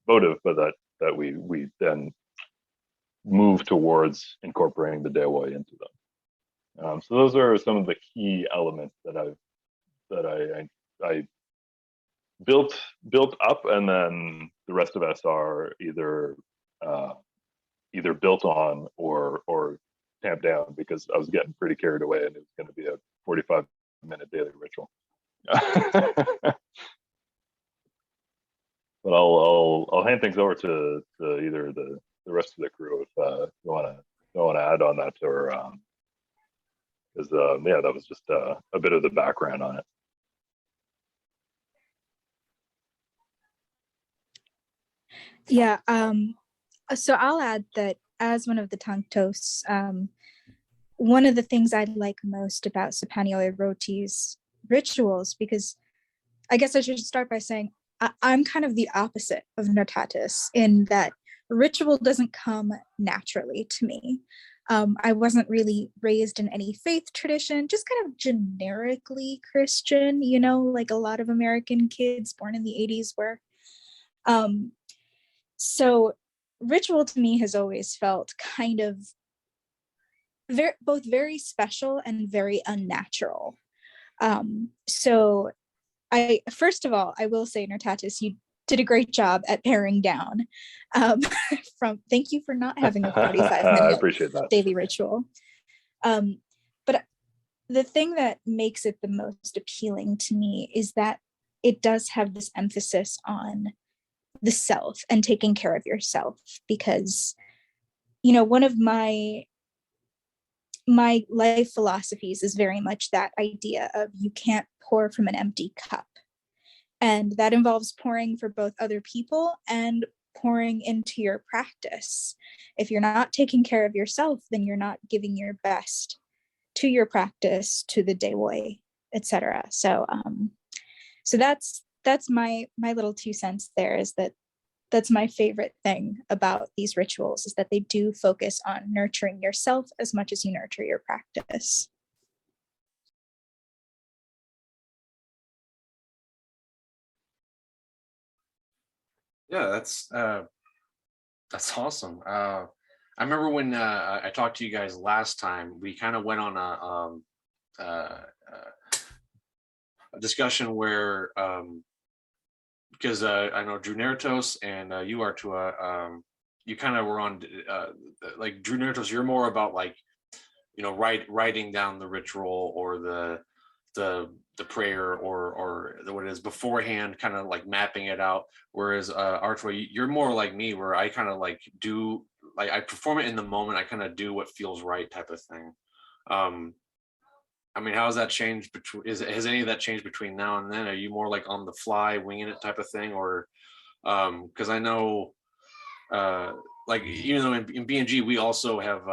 votive, but that we then move towards incorporating the Dewa into them. So those are some of the key elements that I built up, and then the rest of us are either built on or tamped down, because I was getting pretty carried away, and it was going to be a 45-minute daily ritual. But I'll hand things over to either the rest of the crew if you want to add on that, or because that was just a bit of the background on it.
Yeah. So I'll add that as one of the Tanktos, one of the things I like most about Sapaniole Roti's rituals, because I guess I should start by saying I'm kind of the opposite of Nartatis, in that ritual doesn't come naturally to me. I wasn't really raised in any faith tradition, just kind of generically Christian, like a lot of American kids born in the 80s were. So ritual to me has always felt kind of both very special and very unnatural. So first of all, I will say, Nartatis, you did a great job at paring down. Thank you for not having a 45-minute
I appreciate that.
daily ritual. But the thing that makes it the most appealing to me is that it does have this emphasis on the self and taking care of yourself, because one of my life philosophies is very much that idea of you can't pour from an empty cup, and that involves pouring for both other people and pouring into your practice. If you're not taking care of yourself, then you're not giving your best to your practice, to the Dewa, etc. So that's my little 2 cents there, is that's my favorite thing about these rituals, is that they do focus on nurturing yourself as much as you nurture your practice.
Yeah, that's awesome. I remember when I talked to you guys last time, we kind of went on a discussion where because I know Drew Nertos and you Artua, you kind of were on like Drew Nertos, you're more about like, you know, writing down the ritual or the prayer or what it is beforehand, kind of like mapping it out. Whereas Artua, you're more like me, where I kind of like do, like I perform it in the moment. I kind of do what feels right, type of thing. I mean, how has that changed between? Has any of that changed between now and then? Are you more like on the fly, winging it type of thing, or because I know, like even though in BNG we also have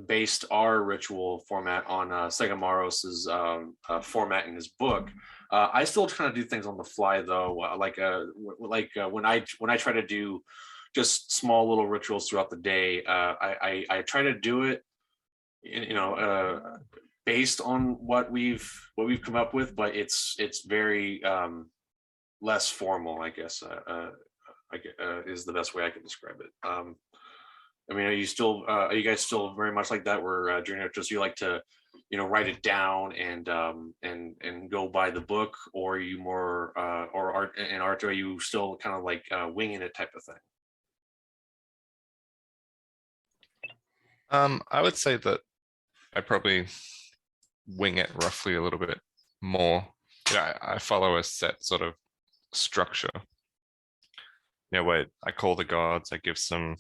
based our ritual format on Segamaros's format in his book. I still kind of do things on the fly though, when I try to do just small little rituals throughout the day. I try to do it, you know, based on what we've come up with, but it's very less formal, I guess. Is the best way I can describe it. I mean, are you guys still very much like that, where just you like to, you know, write it down and go by the book, or are you more or art, are you still kind of like winging it type of thing?
I would say that I probably wing it roughly a little bit more. Yeah, I follow a set sort of structure. You know, where I call the gods, I give some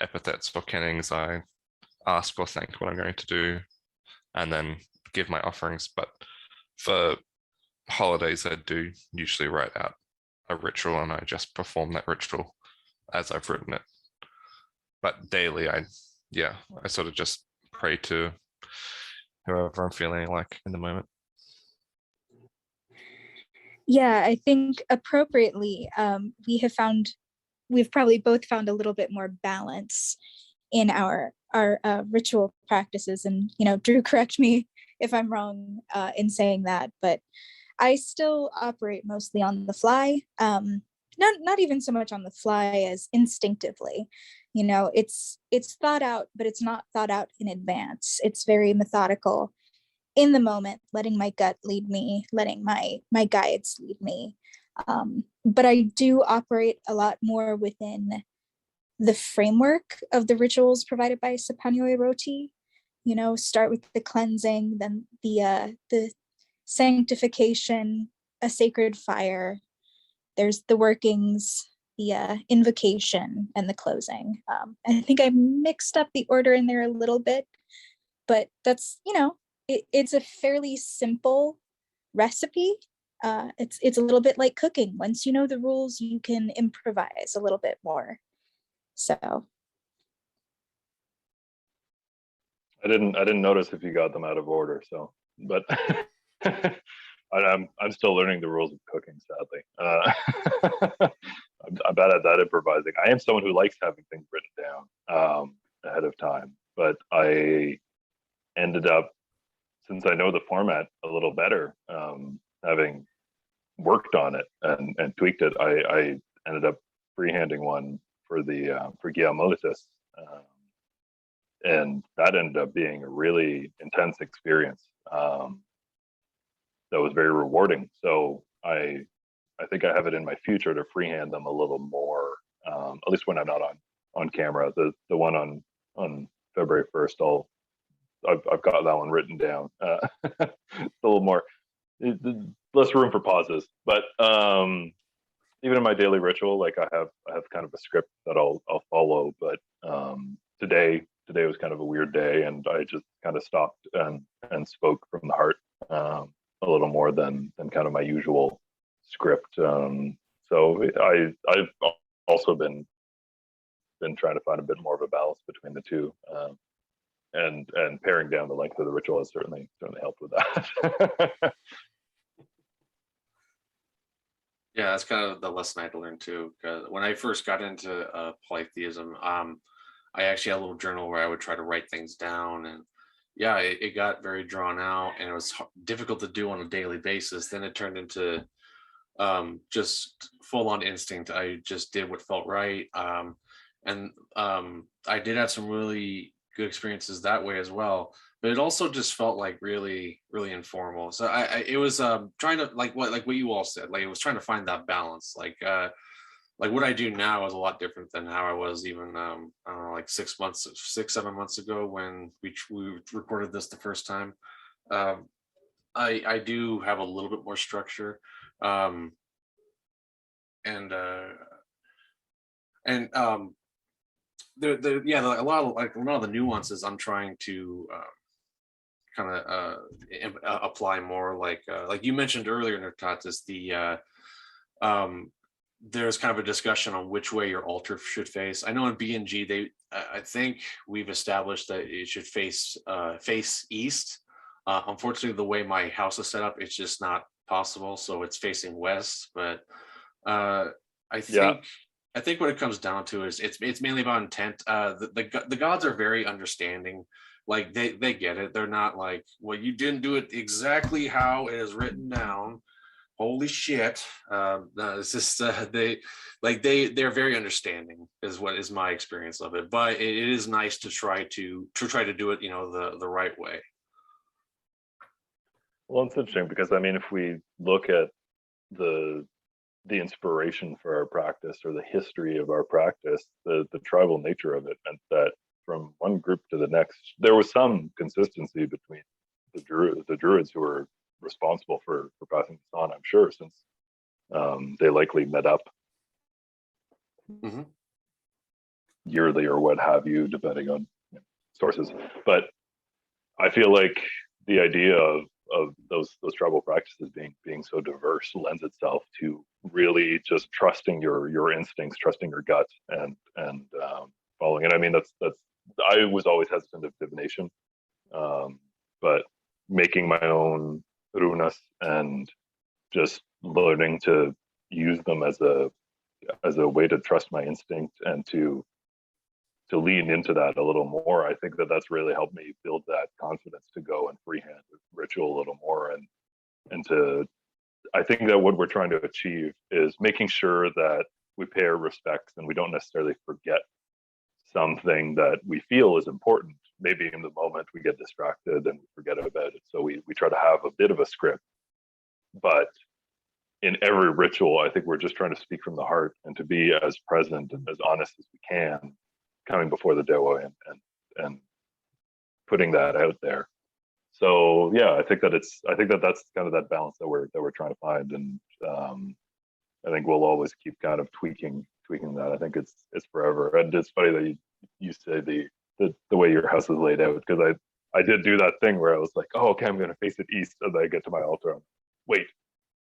epithets or kennings, I ask or thank what I'm going to do, and then give my offerings. But for holidays, I do usually write out a ritual and I just perform that ritual as I've written it. But daily, I sort of just pray to whoever I'm feeling like in the moment.
Yeah, I think appropriately, we've probably both found a little bit more balance in our ritual practices. And, you know, Drew, correct me if I'm wrong in saying that, but I still operate mostly on the fly. Not even so much on the fly as instinctively. You know, it's thought out, but it's not thought out in advance. It's very methodical in the moment, letting my gut lead me, letting my guides lead me. But I do operate a lot more within the framework of the rituals provided by Sapanyo Roti. You know, start with the cleansing, then the sanctification, a sacred fire. There's the workings, the invocation, and the closing. I think I mixed up the order in there a little bit, but that's, you know, it's a fairly simple recipe. It's a little bit like cooking. Once you know the rules, you can improvise a little bit more. So
I didn't notice if you got them out of order. So, but I'm still learning the rules of cooking, sadly. I'm bad at that improvising. I am someone who likes having things written down ahead of time, but I ended up, since I know the format a little better, having worked on it and tweaked it, I ended up freehanding one for the for Guillemolitis, and that ended up being a really intense experience. That was very rewarding. So I think I have it in my future to freehand them a little more, at least when I'm not on camera. The one on February 1st, I've got that one written down. A little more, less room for pauses. But even in my daily ritual, like I have kind of a script that I'll follow. But today was kind of a weird day, and I just kind of stopped and spoke from the heart a little more than kind of my usual script. So I've also been trying to find a bit more of a balance between the two. And paring down the length of the ritual has certainly helped with that.
Yeah, that's kind of the lesson I had to learn too. Because when I first got into polytheism, I actually had a little journal where I would try to write things down, and yeah, it got very drawn out, and it was difficult to do on a daily basis. Then it turned into just full on instinct. I just did what felt right. and I did have some really good experiences that way as well. But it also just felt like really, really informal. So it was trying to like what you all said. Like it was trying to find that balance. Like what I do now is a lot different than how I was even I don't know, like 6 7 months ago when we recorded this the first time. Um, I do have a little bit more structure, um, and and a lot of the nuances I'm trying to kind of apply more. Like you mentioned earlier, Natatis, there's kind of a discussion on which way your altar should face. I know in B&G I think we've established that it should face east. Unfortunately, the way my house is set up, it's just not possible. So it's facing west. But I
Yeah.
think I think what it comes down to is it's mainly about intent. The gods are very understanding. Like they get it. They're not like, well, you didn't do it exactly how it is written down. Holy shit. No, it's just they're very understanding is what is my experience of it. But it is nice to try to do it, the right way.
Well, it's interesting because I mean, if we look at the inspiration for our practice or the history of our practice, the tribal nature of it meant that from one group to the next, there was some consistency between the druids who were responsible for passing this on, I'm sure, since they likely met up
Mhm.
yearly or what have you, depending on sources. But I feel like the idea of those tribal practices being so diverse lends itself to really just trusting your instincts, trusting your gut, and following it. I mean, that's I was always hesitant of divination, but making my own runas and just learning to use them as a way to trust my instinct and to lean into that a little more. I think that that's really helped me build that confidence to go and freehand ritual a little more, and to I think that what we're trying to achieve is making sure that we pay our respects and we don't necessarily forget something that we feel is important. Maybe in the moment we get distracted and we forget about it. So we try to have a bit of a script, but in every ritual, I think we're just trying to speak from the heart and to be as present and as honest as we can, coming before the Dewa and putting that out there. So yeah, I think that that's kind of that balance that we're trying to find, and I think we'll always keep kind of tweaking that. I think it's forever, and it's funny that you say the way your house is laid out, because I did do that thing where I was like, oh, okay, I'm going to face it east, and then I get to my altar. Wait,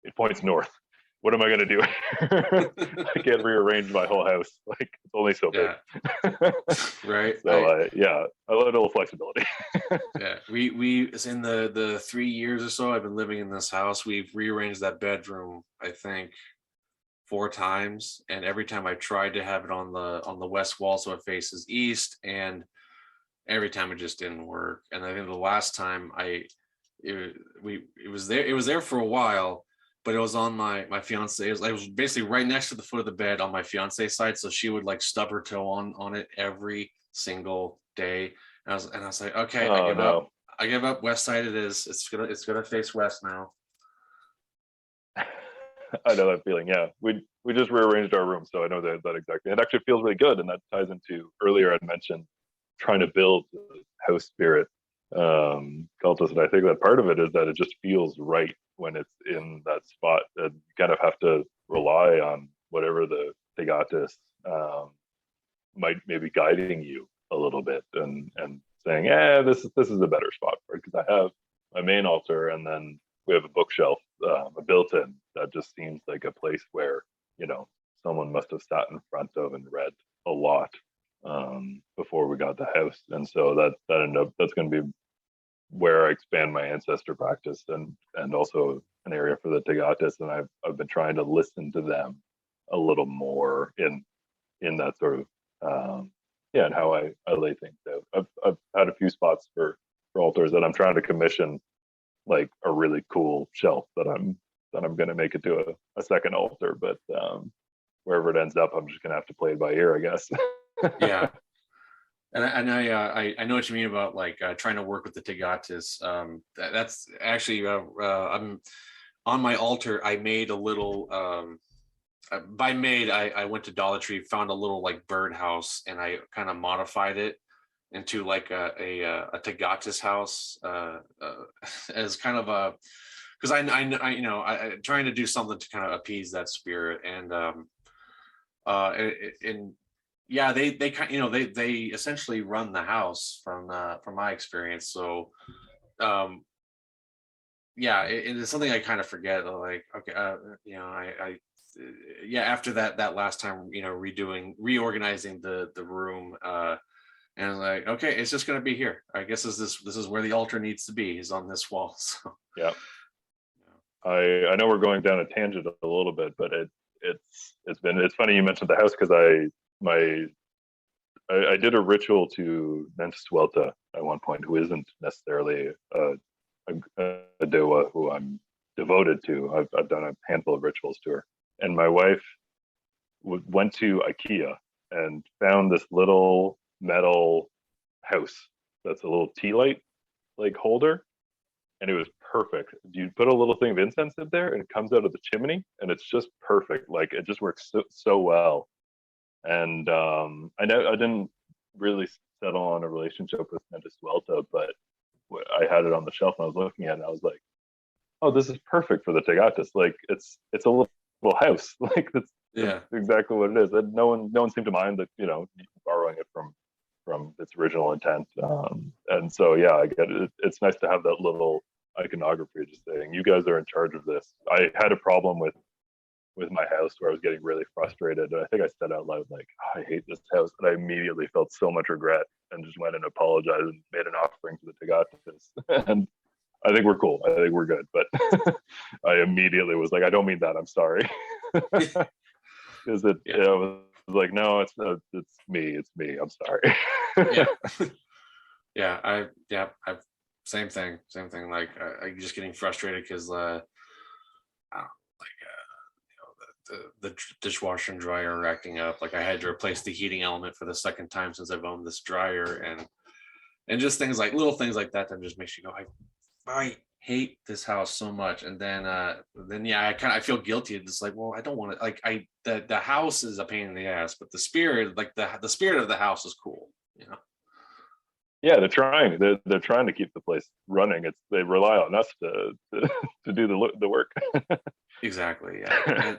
it points north. What am I going to do? I can't rearrange my whole house. Like, it's only so big.
Yeah. Right.
So yeah, a little flexibility.
Yeah, we in the 3 years or so I've been living in this house, we've rearranged that bedroom, I think, 4 times, and every time I tried to have it on the west wall so it faces east, and every time it just didn't work. And I think the last time it was there for a while, but it was on my fiance. I was basically right next to the foot of the bed on my fiance's side, so she would like stub her toe on it every single day. And I was like, okay, I give up. I give up. West side it is. It's gonna face west now.
I know that feeling. Yeah, we just rearranged our room, so I know that exactly. It actually feels really good, and that ties into earlier I mentioned trying to build house spirit cultus, and I think that part of it is that it just feels right when it's in that spot. And you kind of have to rely on whatever the Tegatis might maybe guiding you a little bit, and saying, this is a better spot for it, because I have my main altar, and then we have a bookshelf, a built-in, that just seems like a place where someone must have sat in front of and read a lot before we got the house. And so that's going to be where I expand my ancestor practice, and also an area for the Tegatis. And I've been trying to listen to them a little more in that sort of and how I lay things out. I've had a few spots for altars that I'm trying to commission, like a really cool shelf that I'm going to make it to a second altar, but wherever it ends up, I'm just going to have to play it by ear, I guess.
Yeah. And I know what you mean about like trying to work with the Tagatis. That's actually I'm on my altar. I made a little by made I went to Dollar Tree, found a little like birdhouse, and I kind of modified it into like a Tagatis house as kind of a, because I you know I trying to do something to kind of appease that spirit. And and yeah, they kind, you know, they essentially run the house from my experience. So yeah, it is something I kind of forget, like, okay, you know, yeah, after that last time, you know, reorganizing the room, and I was like, okay, it's just gonna be here, I guess. This is where the altar needs to be, is on this wall. So
Yeah. I know we're going down a tangent a little bit, but it's funny you mentioned the house, because I did a ritual to Nensuelta at one point, who isn't necessarily a Dewa who I'm devoted to. I've done a handful of rituals to her, and my wife went to IKEA and found this little metal house that's a little tea light like holder, and it was perfect. You put a little thing of incense in there, and it comes out of the chimney, and it's just perfect. Like, it just works so well. And I know I didn't really settle on a relationship with Mendes-Welta, but I had it on the shelf and I was looking at it, and I was like, "Oh, this is perfect for the Tagatis. Like, it's a little house. Like, that's exactly what it is." And no one seemed to mind that, you know, borrowing it from its original intent. And so yeah, I get it. It's nice to have that little iconography, just saying, "You guys are in charge of this." I had a problem with my house where I was getting really frustrated. And I think I said out loud, like, "Oh, I hate this house." And I immediately felt so much regret and just went and apologized and made an offering to the Tagatas. And I think we're cool. I think we're good. But I immediately was like, "I don't mean that. I'm sorry." Because it,
Yeah.
you know, was like, "No, it's me. It's me. I'm sorry."
Yeah. I same thing. Like, I'm just getting frustrated because the dishwasher and dryer are acting up. Like, I had to replace the heating element for the second time since I've owned this dryer, and just things like little things like that just makes you go, I hate this house so much. And then yeah, I feel guilty. It's like, well, I don't want to, like, the house is a pain in the ass, but the spirit, like the spirit of the house is cool, you know.
Yeah, they're trying. They're trying to keep the place running. They rely on us to do the work.
Exactly. Yeah.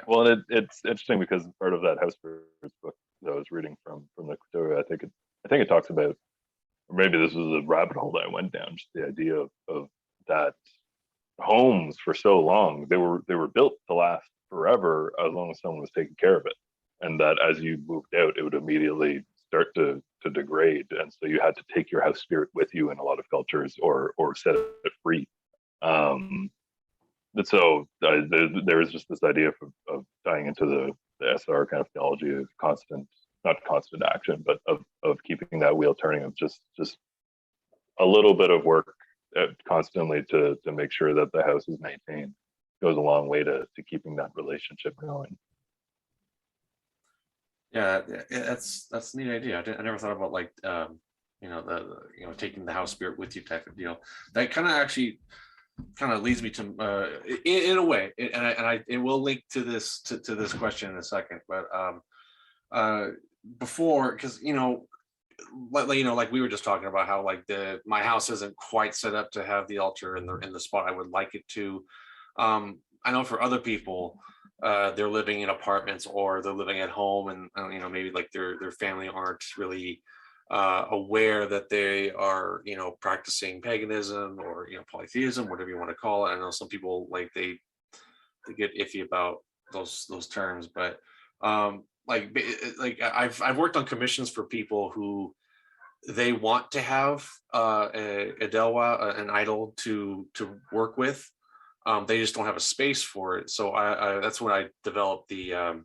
Well, it's interesting because part of that house birds book that I was reading from the Couture, I think it talks about, or maybe this was a rabbit hole that I went down, just the idea of that homes for so long, they were built to last forever as long as someone was taking care of it, and that as you moved out, it would immediately start to degrade, and so you had to take your house spirit with you in a lot of cultures, or set it free. But so there was just this idea of tying into the SR kind of theology of constant, not constant action, but of keeping that wheel turning, of just a little bit of work constantly to make sure that the house is maintained, goes a long way to keeping that relationship going.
Yeah, that's a neat idea. I never thought about, like, you know, taking the house spirit with you type of deal. That kind of actually kind of leads me to in a way, it will link to this question in a second. But before, because, you know, like we were just talking about how, like, my house isn't quite set up to have the altar in the spot I would like it to. I know for other people, they're living in apartments or they're living at home, and you know, maybe like their family aren't really aware that they are, you know, practicing paganism or, you know, polytheism, whatever you want to call it. I know some people, like, they get iffy about those terms, but like I've worked on commissions for people who they want to have a Delwa, an idol to work with. They just don't have a space for it. So I that's when I developed the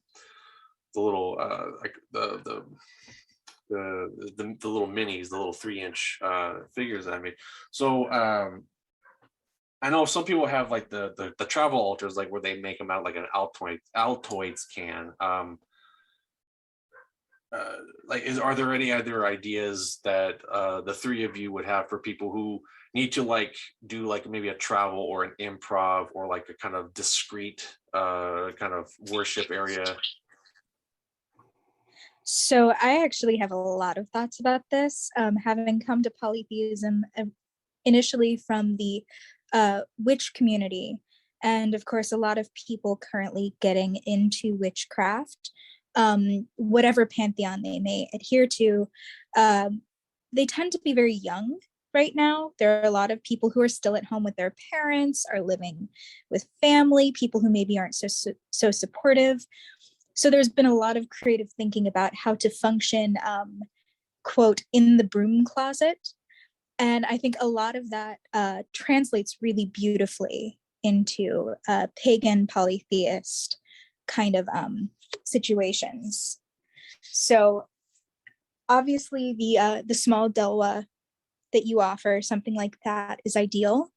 little like the little minis, the little 3-inch figures that I made. So I know some people have, like, the travel altars, like, where they make them out like an Altoids can. are there any other ideas that the three of you would have for people who need to like do like maybe a travel or an improv or like a kind of discrete kind of worship area?
So I actually have a lot of thoughts about this, having come to polytheism initially from the witch community. And of course, a lot of people currently getting into witchcraft, whatever pantheon they may adhere to, they tend to be very young right now. There are a lot of people who are still at home with their parents, are living with family, people who maybe aren't so supportive. So there's been a lot of creative thinking about how to function, quote, in the broom closet. And I think a lot of that translates really beautifully into pagan polytheist kind of situations. So obviously the small Delwa that you offer, something like that is ideal.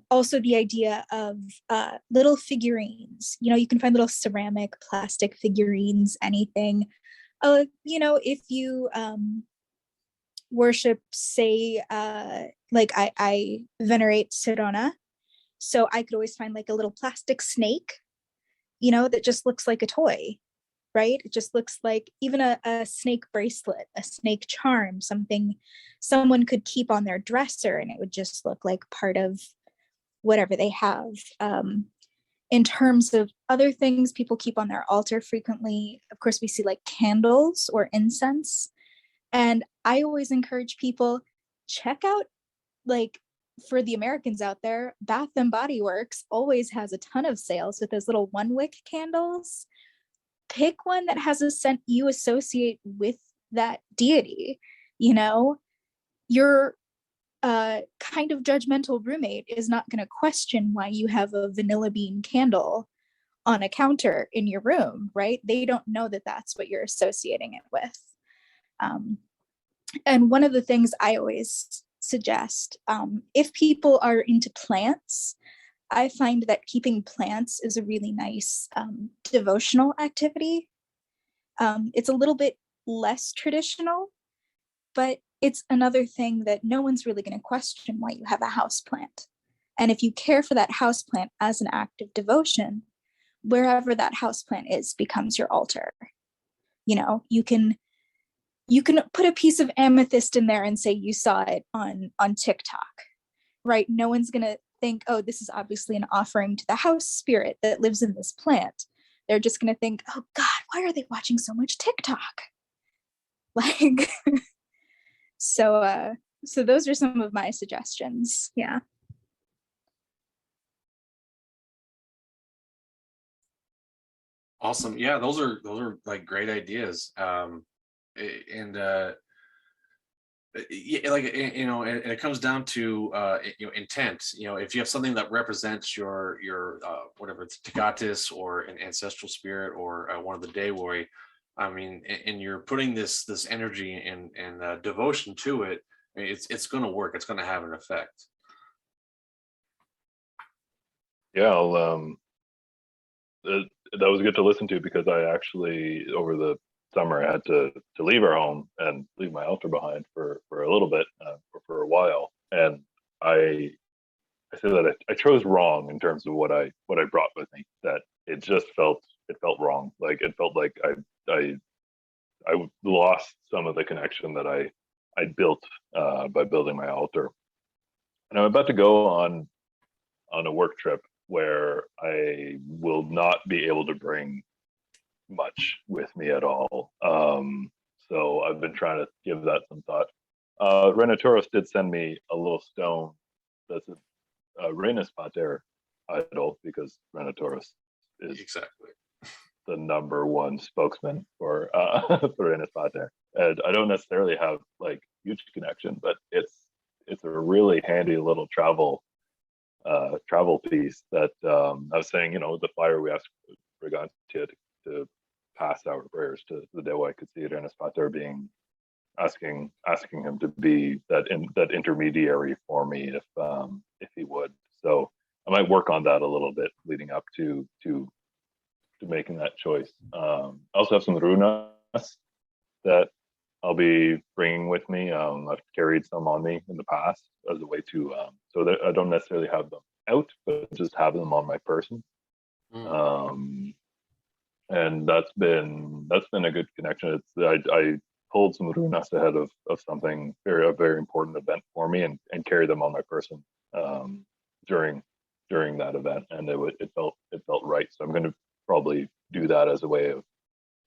Also the idea of little figurines, you can find little ceramic, plastic figurines, anything. If you worship, say, like I venerate Sirona, so I could always find like a little plastic snake, that just looks like a toy, right? It just looks like even a snake bracelet, a snake charm, something someone could keep on their dresser, and it would just look like part of whatever they have. In terms of other things people keep on their altar frequently, of course, we see like candles or incense. And I always encourage people, check out, like, for the Americans out there, Bath and Body Works always has a ton of sales with those little one wick candles. Pick one that has a scent you associate with that deity. Your kind of judgmental roommate is not going to question why you have a vanilla bean candle on a counter in your room, right? They don't know that that's what you're associating it with. And one of the things I always suggest, if people are into plants, I find that keeping plants is a really nice devotional activity. It's a little bit less traditional, but it's another thing that no one's really going to question why you have a house plant. And if you care for that house plant as an act of devotion, wherever that house plant is becomes your altar. You can put a piece of amethyst in there and say you saw it on TikTok, right? No one's going to think, oh, this is obviously an offering to the house spirit that lives in this plant. They're just going to think, oh God, why are they watching so much TikTok? Like, so those are some of my suggestions. Yeah.
Awesome. Yeah, those are like great ideas. And like, and it comes down to intent. If you have something that represents your whatever, it's Tagatis or an ancestral spirit or one of the Daewoi, I mean, and you're putting this energy and devotion to it, it's going to work. It's going to have an effect.
Yeah, that was good to listen to, because I actually, over the summer, I had to leave our home and leave my altar behind for a little bit, for a while. And I say that I chose wrong in terms of what I brought with me. That it felt wrong. Like it felt like I lost some of the connection that I built by building my altar. And I'm about to go on a work trip where I will not be able to bring much with me at all. So I've been trying to give that some thought. Renatoris did send me a little stone that's a Renus Pater idol, because Renatoris is
Exactly
the #1 spokesman for for Renus Pater. And I don't necessarily have like huge connection, but it's a really handy little travel piece that I was saying, the fire, we asked Brigantia to pass our prayers to the Dewa. I could see Renus Pater being asking him to be that intermediary for me if he would. So I might work on that a little bit leading up to making that choice. I also have some runas that I'll be bringing with me. I've carried some on me in the past as a way to, so that I don't necessarily have them out, but just have them on my person. And that's been a good connection. I pulled some runas ahead of something a very important event for me, and carried them on my person during that event, and it felt right. So I'm going to probably do that as a way of,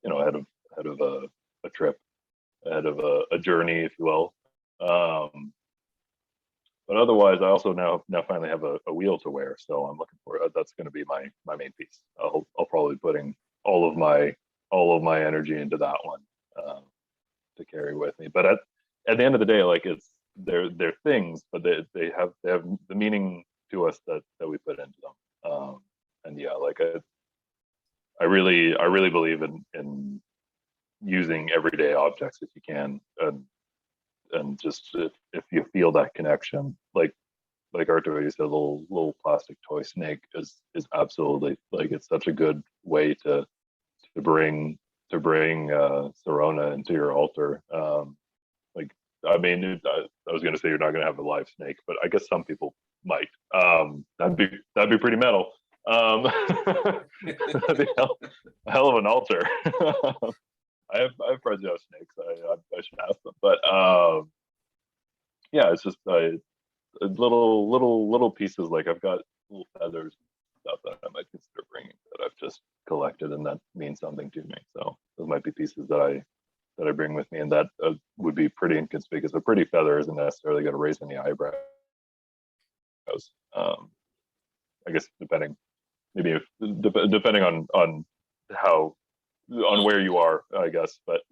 ahead of a trip, ahead of a journey, if you will. But otherwise, I also now finally have a wheel to wear, so I'm looking for that's going to be my main piece. I'll probably be putting all of my energy into that one to carry with me. But at the end of the day, like they're things, but they have the meaning to us that we put into them. And yeah, like I really believe in using everyday objects if you can, and just if you feel that connection, like Arthur, you said, little plastic toy snake is absolutely, like, it's such a good way to bring Serona into your altar. Like, I mean, I was going to say you're not going to have a live snake, but I guess some people might. That'd be pretty metal. That'd be a hell of an altar. I have friends who have snakes. I should ask them, but yeah, it's just little pieces. Like, I've got little feathers stuff that I might consider bringing that I've just collected, and that means something to me. So those might be pieces that I bring with me, and that would be pretty inconspicuous. A pretty feather isn't necessarily going to raise any eyebrows. I guess depending on how, on where you are, I guess, but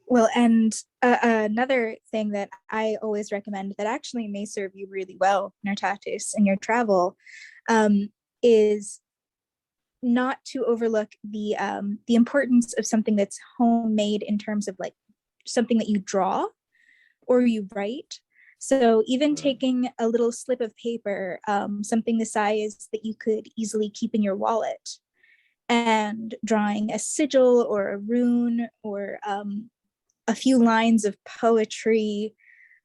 Well, and another thing that I always recommend that actually may serve you really well, Nartatus, in your travel, is not to overlook the importance of something that's homemade, in terms of like something that you draw or you write. So even taking a little slip of paper, something the size that you could easily keep in your wallet, and drawing a sigil or a rune, or a few lines of poetry,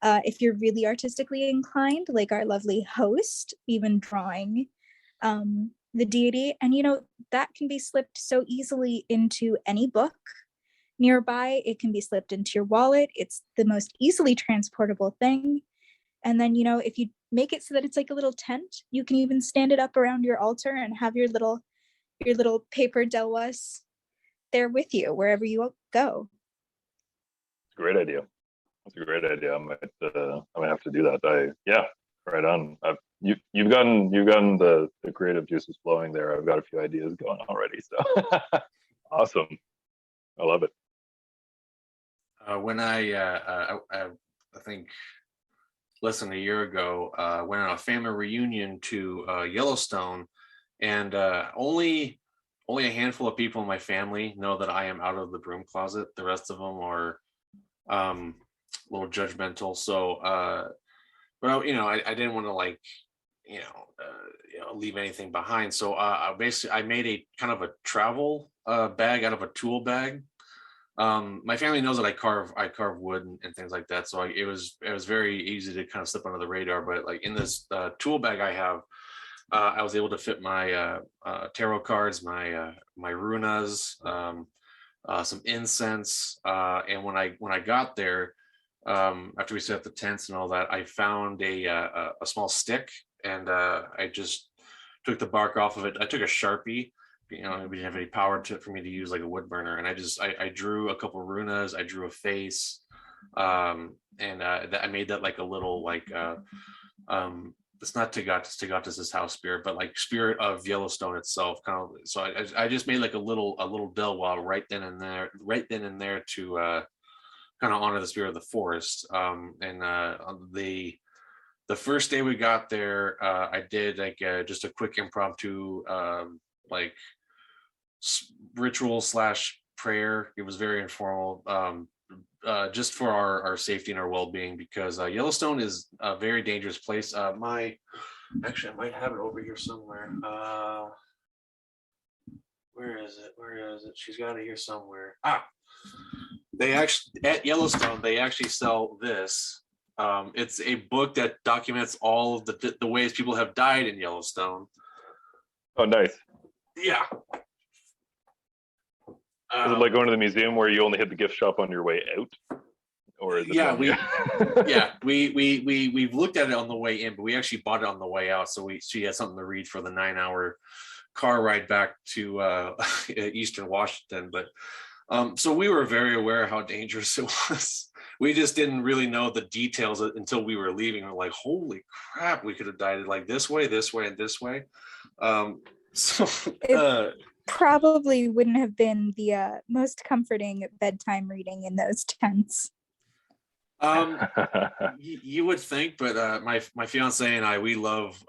if you're really artistically inclined, like our lovely host, even drawing the deity. And that can be slipped so easily into any book nearby. It can be slipped into your wallet. It's the most easily transportable thing. And then if you make it so that it's like a little tent, you can even stand it up around your altar and have your little paper delwas there with you wherever you go.
great idea. That's a great idea. I might have to do that. Yeah, right on. You've gotten the creative juices flowing there. I've got a few ideas going already. So awesome. I love it.
When I think less than a year ago, went on a family reunion to Yellowstone, and only a handful of people in my family know that I am out of the broom closet. The rest of them are a little judgmental. So, but I didn't want to, like, leave anything behind. So basically, I made a kind of a travel bag out of a tool bag. My family knows that I carve wood and things like that. So it was very easy to kind of slip under the radar. But like in this tool bag I have, I was able to fit my tarot cards, my runas, some incense, and when I got there, after we set up the tents and all that, I found a small stick, and I just took the bark off of it. I took a Sharpie. We didn't have any power for me to use like a wood burner, and I drew a couple runas. I drew a face, and I made that like a little like it's not Tagatus's house spirit, but like spirit of Yellowstone itself, kind of. So I just made like a little Delwall right then and there to kind of honor the spirit of the forest. And the first day we got there, I did like just a quick impromptu like ritual / prayer. It was very informal, just for our safety and our well-being, because Yellowstone is a very dangerous place. Actually, I might have it over here somewhere. where is it? Where is it? She's got it here somewhere. They actually at Yellowstone they actually sell this. It's a book that documents all of the ways people have died in Yellowstone.
Oh, nice.
Yeah.
Is it like going to the museum where you only hit the gift shop on your way out? Or is it
Yeah,
we
we've looked at it on the way in, but we actually bought it on the way out. So she had something to read for the 9-hour car ride back to Eastern Washington. But so we were very aware how dangerous it was. We just didn't really know the details until we were leaving. We're like, holy crap, we could have died like this way, and this way.
Probably wouldn't have been the most comforting bedtime reading in those tents.
You would think, but my fiance and I, we love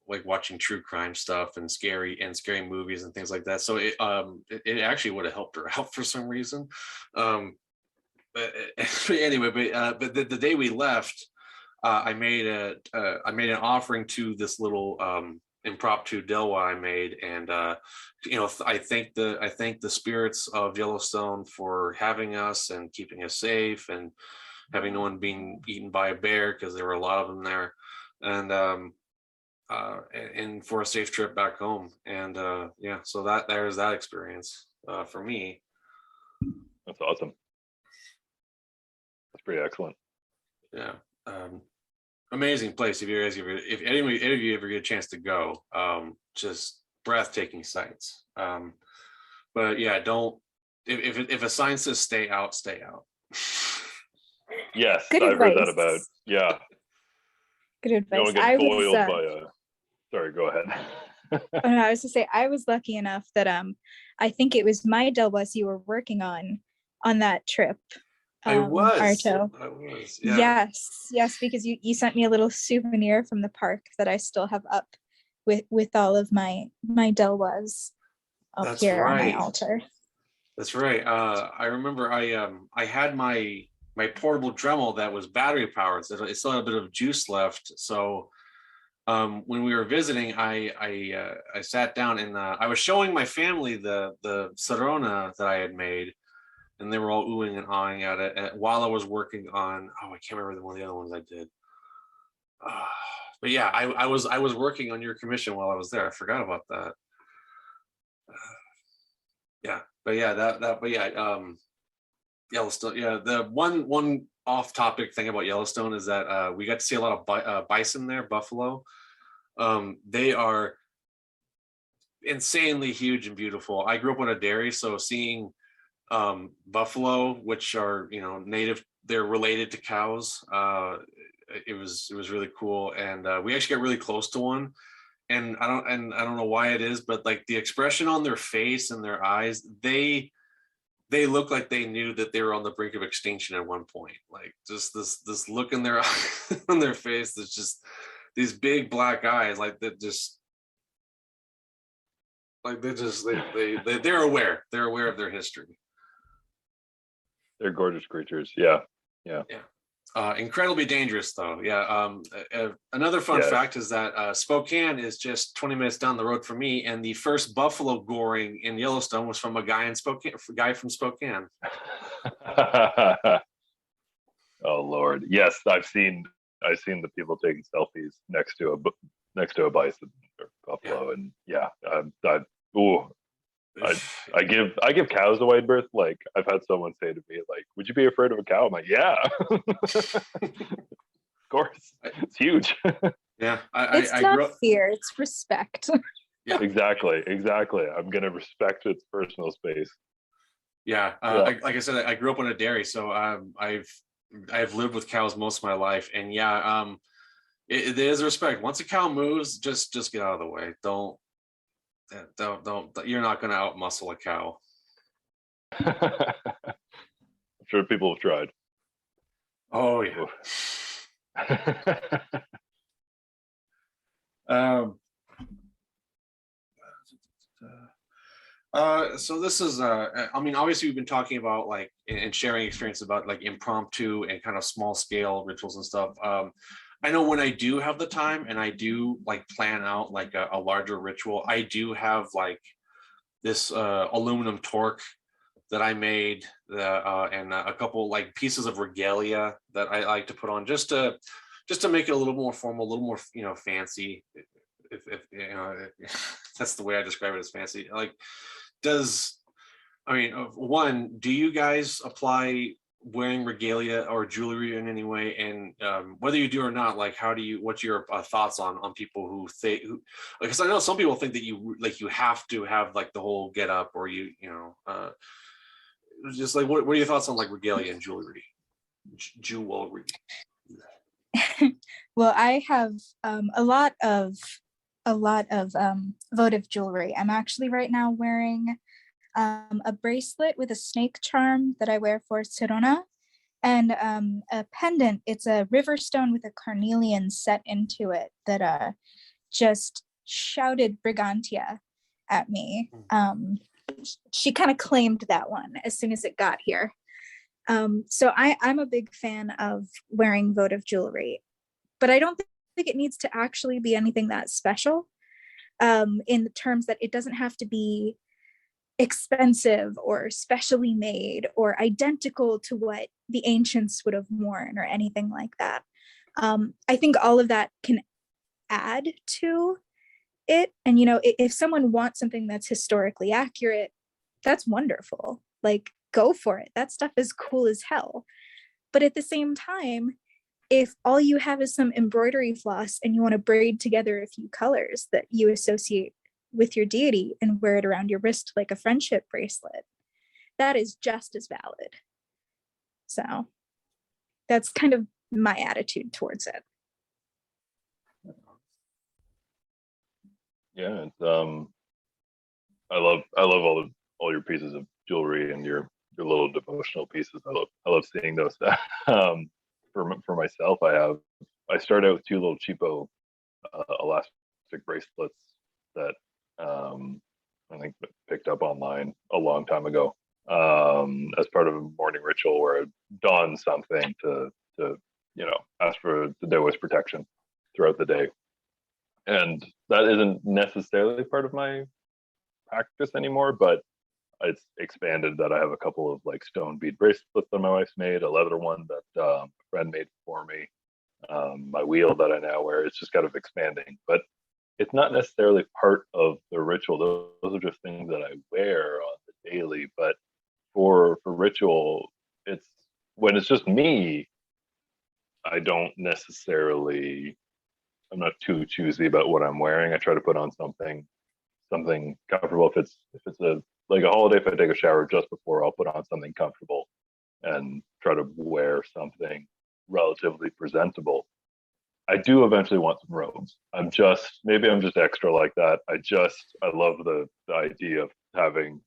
like watching true crime stuff and scary movies and things like that. So it actually would have helped her out for some reason. But anyway, but the day we left, I made an offering to this little impromptu Delwa I made, and I thank the spirits of Yellowstone for having us and keeping us safe and having no one being eaten by a bear, because there were a lot of them there, and for a safe trip back home. And yeah, so there's that experience for me.
That's awesome. That's pretty excellent.
Yeah. Amazing place. If any of you ever get a chance to go, just breathtaking sights. But yeah, don't, if a sign says stay out, stay out.
Yes,
Good
I've heard that
advice.
about. Yeah,
Good
you
advice.
don't get
I
foiled
was,
by a. Sorry, go ahead.
I was to say I was lucky enough that I think it was my Delwas you were working on that trip. Arto.
I was. Yeah.
Yes, because you sent me a little souvenir from the park that I still have up with all of my Delwas up
That's
here on
right.
my altar.
That's right. I remember I had my portable Dremel that was battery powered, so it still had a bit of juice left. So when we were visiting, I sat down and I was showing my family the Sarona that I had made, and they were all oohing and awing at it while I was working on, I can't remember one of the other ones I did. But yeah, I was working on your commission while I was there. I forgot about that. Yeah, but yeah, Yellowstone. Yeah, the one off topic thing about Yellowstone is that we got to see a lot of bison there, buffalo. They are insanely huge and beautiful. I grew up on a dairy, so seeing buffalo, which are native, they're related to cows. It was really cool, and we actually got really close to one. And I don't know why it is, but like the expression on their face and their eyes, they look like they knew that they were on the brink of extinction at one point. Like just this look in their on their face, that's just these big black eyes, like that just. Like they're aware of their history.
They're gorgeous creatures. Yeah.
Incredibly dangerous though. Yeah. Another fun fact is that Spokane is just 20 minutes down the road from me, and the first buffalo goring in Yellowstone was from a guy from Spokane.
Oh Lord, yes, I've seen the people taking selfies next to a bison or buffalo, and yeah, I give cows a wide berth. Like I've had someone say to me, like, "Would you be afraid of a cow?" I'm like, "Yeah, of course. It's huge."
Yeah,
It's not fear; it's respect.
Yeah,
exactly. I'm gonna respect its personal space.
Yeah, like I said, I grew up on a dairy, so I've lived with cows most of my life, and yeah, it is respect. Once a cow moves, just get out of the way. Don't. You're not going to outmuscle a cow.
I'm sure people have tried.
Oh yeah. So this is obviously we've been talking about like and sharing experience about like impromptu and kind of small scale rituals and stuff. I know when I do have the time and I do like plan out like a larger ritual, I do have like this aluminum torque that I made, and a couple like pieces of regalia that I like to put on just to make it a little more formal, a little more fancy. If that's the way I describe it, as fancy. Like, one, do you guys apply wearing regalia or jewelry in any way? And whether you do or not, like, what's your thoughts on people who think, because I know some people think that you have to have like the whole get up, or just like, what are your thoughts on like regalia and jewelry? Jewelry.
Well, I have a lot of votive jewelry. I'm actually right now wearing a bracelet with a snake charm that I wear for Sirona, and a pendant. It's a river stone with a carnelian set into it that just shouted Brigantia at me. She kind of claimed that one as soon as it got here. So I'm a big fan of wearing votive jewelry, but I don't think it needs to actually be anything that special, in the terms that it doesn't have to be expensive or specially made or identical to what the ancients would have worn or anything like that. I think all of that can add to it. And, if someone wants something that's historically accurate, that's wonderful. Like, go for it. That stuff is cool as hell. But at the same time, if all you have is some embroidery floss and you want to braid together a few colors that you associate with your deity and wear it around your wrist like a friendship bracelet, that is just as valid. So that's kind of my attitude towards it.
Yeah, it's I love all your pieces of jewelry and your little devotional pieces. I love seeing those. For myself, I started out with two little cheapo elastic bracelets that I think picked up online a long time ago, as part of a morning ritual where I don something to ask for the Taoist protection throughout the day. And that isn't necessarily part of my practice anymore, but it's expanded that I have a couple of like stone bead bracelets that my wife's made, a leather one that a friend made for me, my wheel that I now wear. It's just kind of expanding, but it's not necessarily part of the ritual. Those are just things that I wear on the daily. But for ritual, it's when it's just me, I'm not too choosy about what I'm wearing. I try to put on something comfortable. If it's a holiday, if I take a shower just before, I'll put on something comfortable and try to wear something relatively presentable. I do eventually want some robes. Maybe I'm just extra like that. I love the idea of having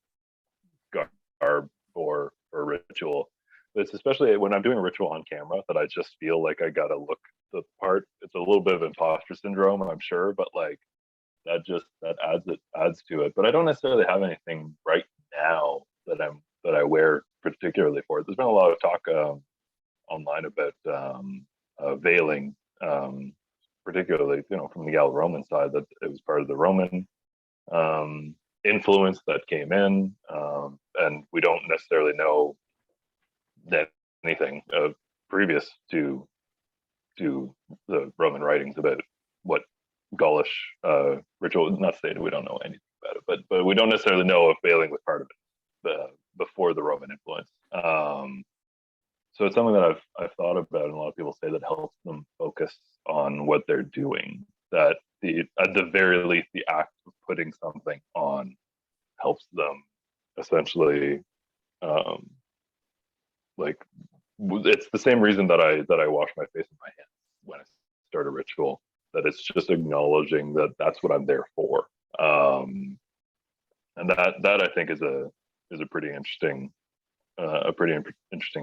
garb for ritual. It's especially when I'm doing a ritual on camera that I just feel like I gotta look the part. It's a little bit of imposter syndrome, I'm sure, but like that adds to it. But I don't necessarily have anything right now that I wear particularly for it. There's been a lot of talk online about veiling, particularly from the Gallo-Roman side, that it was part of the Roman influence that came in, and we don't necessarily know that anything previous to the Roman writings about what Gaulish ritual. Not stated, we don't know anything about it, but we don't necessarily know if veiling was part of it before the Roman influence. So it's something that I've thought about, and a lot of people say that helps them focus on what they're doing. That at the very least, the act of putting something on helps them essentially. It's the same reason that I wash my face and my hands when I start a ritual. That it's just acknowledging that that's what I'm there for, and that I think is a pretty interesting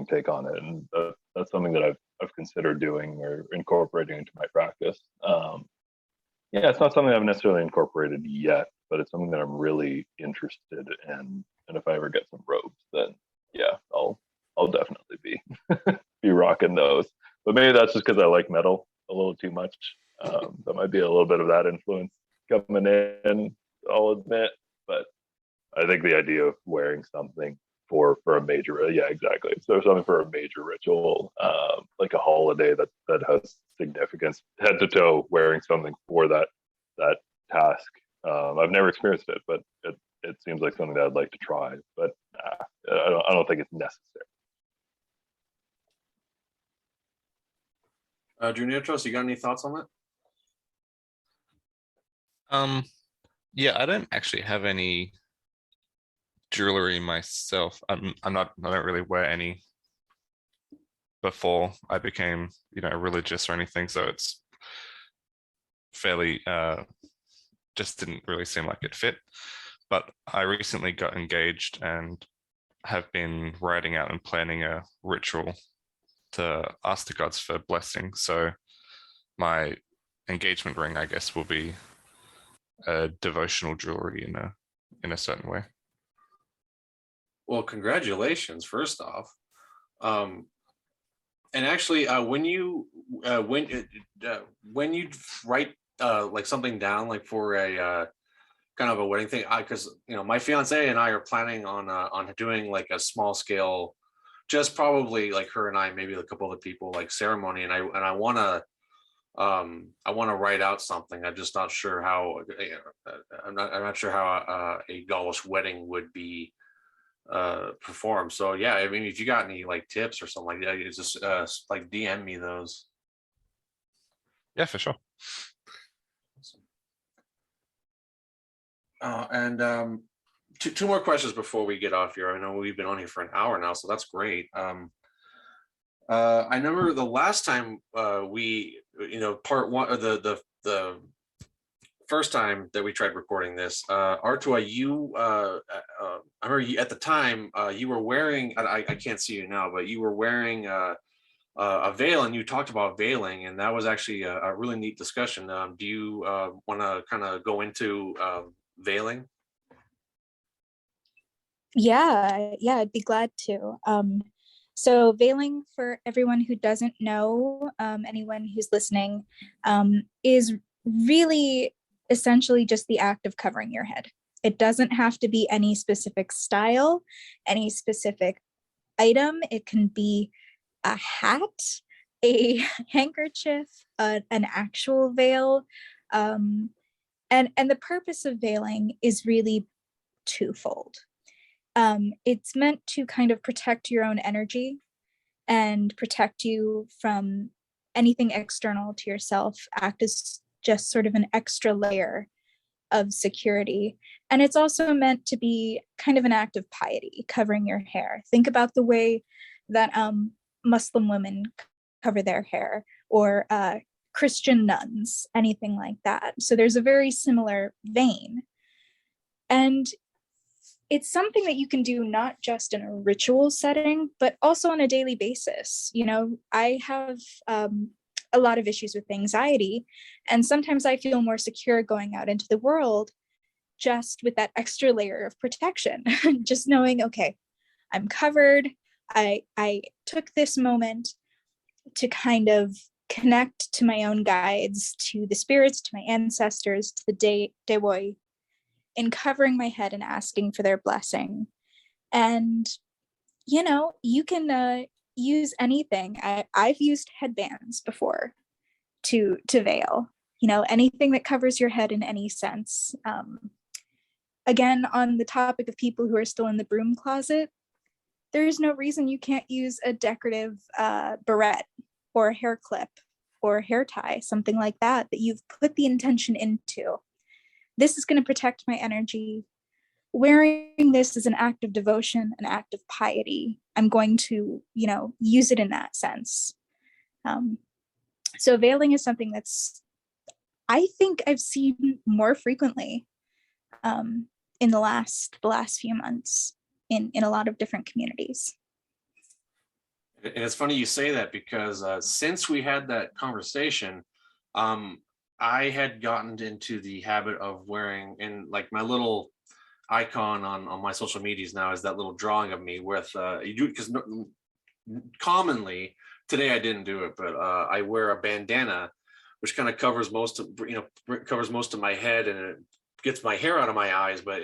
take on it, and that's something that I've considered doing or incorporating into my practice. Yeah, it's not something I've necessarily incorporated yet, but it's something that I'm really interested in. And if I ever get some robes, then yeah, I'll definitely be rocking those. But maybe that's just because I like metal a little too much. That might be a little bit of that influence coming in, I'll admit. But I think the idea of wearing something for a major, yeah, exactly. So something for a major ritual, like a holiday that has significance, head to toe, wearing something for that task. I've never experienced it, but it seems like something that I'd like to try. But I don't think it's necessary.
Drew Nitros, you got any thoughts on that?
Yeah, I don't actually have any jewelry myself. I don't really wear any before I became, religious or anything. So it's fairly just didn't really seem like it fit. But I recently got engaged and have been writing out and planning a ritual to ask the gods for blessing. So my engagement ring, I guess, will be a devotional jewelry in a certain way.
Well, congratulations, first off. And actually, when you write like something down, like for a kind of a wedding thing, because my fiance and I are planning on doing like a small scale, just probably like her and I, maybe a couple of people, like ceremony, and I want to write out something. I'm just not sure how. I'm not sure how a Gaulish wedding would be perform. So yeah, I mean, if you got any like tips or something like that, you just like DM me those.
Yeah, for sure.
And two more questions before we get off here. I know we've been on here for an hour now, so that's great. I remember the last time we, part one, or the first time that we tried recording this, Artua, I remember you, at the time you were wearing, I can't see you now, but you were wearing a veil, and you talked about veiling, and that was actually a really neat discussion. Do you want to kind of go into veiling?
Yeah, I'd be glad to. So veiling, for everyone who doesn't know, anyone who's listening, is really essentially just the act of covering your head. It doesn't have to be any specific style, any specific item. It can be a hat, a handkerchief, an actual veil. And the purpose of veiling is really twofold. It's meant to kind of protect your own energy and protect you from anything external to yourself, act as just sort of an extra layer of security. And it's also meant to be kind of an act of piety, covering your hair. Think about the way that Muslim women cover their hair, or Christian nuns, anything like that. So there's a very similar vein. And it's something that you can do not just in a ritual setting, but also on a daily basis. I have a lot of issues with anxiety, and sometimes I feel more secure going out into the world just with that extra layer of protection. Just knowing, okay, I'm covered. I took this moment to kind of connect to my own guides, to the spirits, to my ancestors, to the Dewoi, in covering my head and asking for their blessing. And you can use anything. I've used headbands before to veil, anything that covers your head in any sense. Again, on the topic of people who are still in the broom closet, there's no reason you can't use a decorative barrette or a hair clip or a hair tie, something like that you've put the intention into. This is going to protect my energy. Wearing this is an act of devotion, an act of piety. I'm going to, use it in that sense. So veiling is something I think I've seen more frequently in the last few months in a lot of different communities.
And it's funny you say that, because since we had that conversation, I had gotten into the habit of wearing, and like my little icon on my social medias now is that little drawing of me with you do, because commonly today I didn't do it, but I wear a bandana which kind of covers most of my head, and it gets my hair out of my eyes, but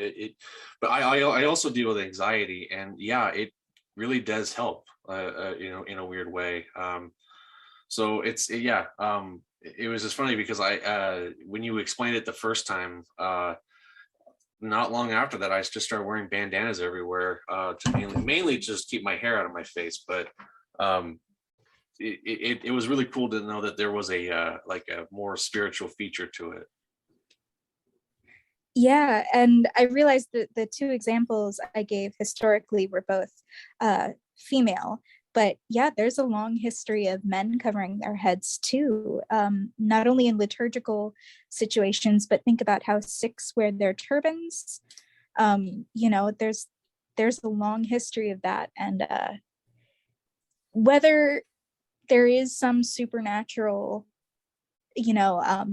I also deal with anxiety, and yeah, it really does help, in a weird way. So it was just funny because when you explained it the first time, not long after that, I just started wearing bandanas everywhere, to mainly just keep my hair out of my face. But it was really cool to know that there was a more spiritual feature to it.
Yeah, and I realized that the two examples I gave historically were both female, but yeah, there's a long history of men covering their heads too, not only in liturgical situations, but think about how Sikhs wear their turbans. There's a long history of that, and whether there is some supernatural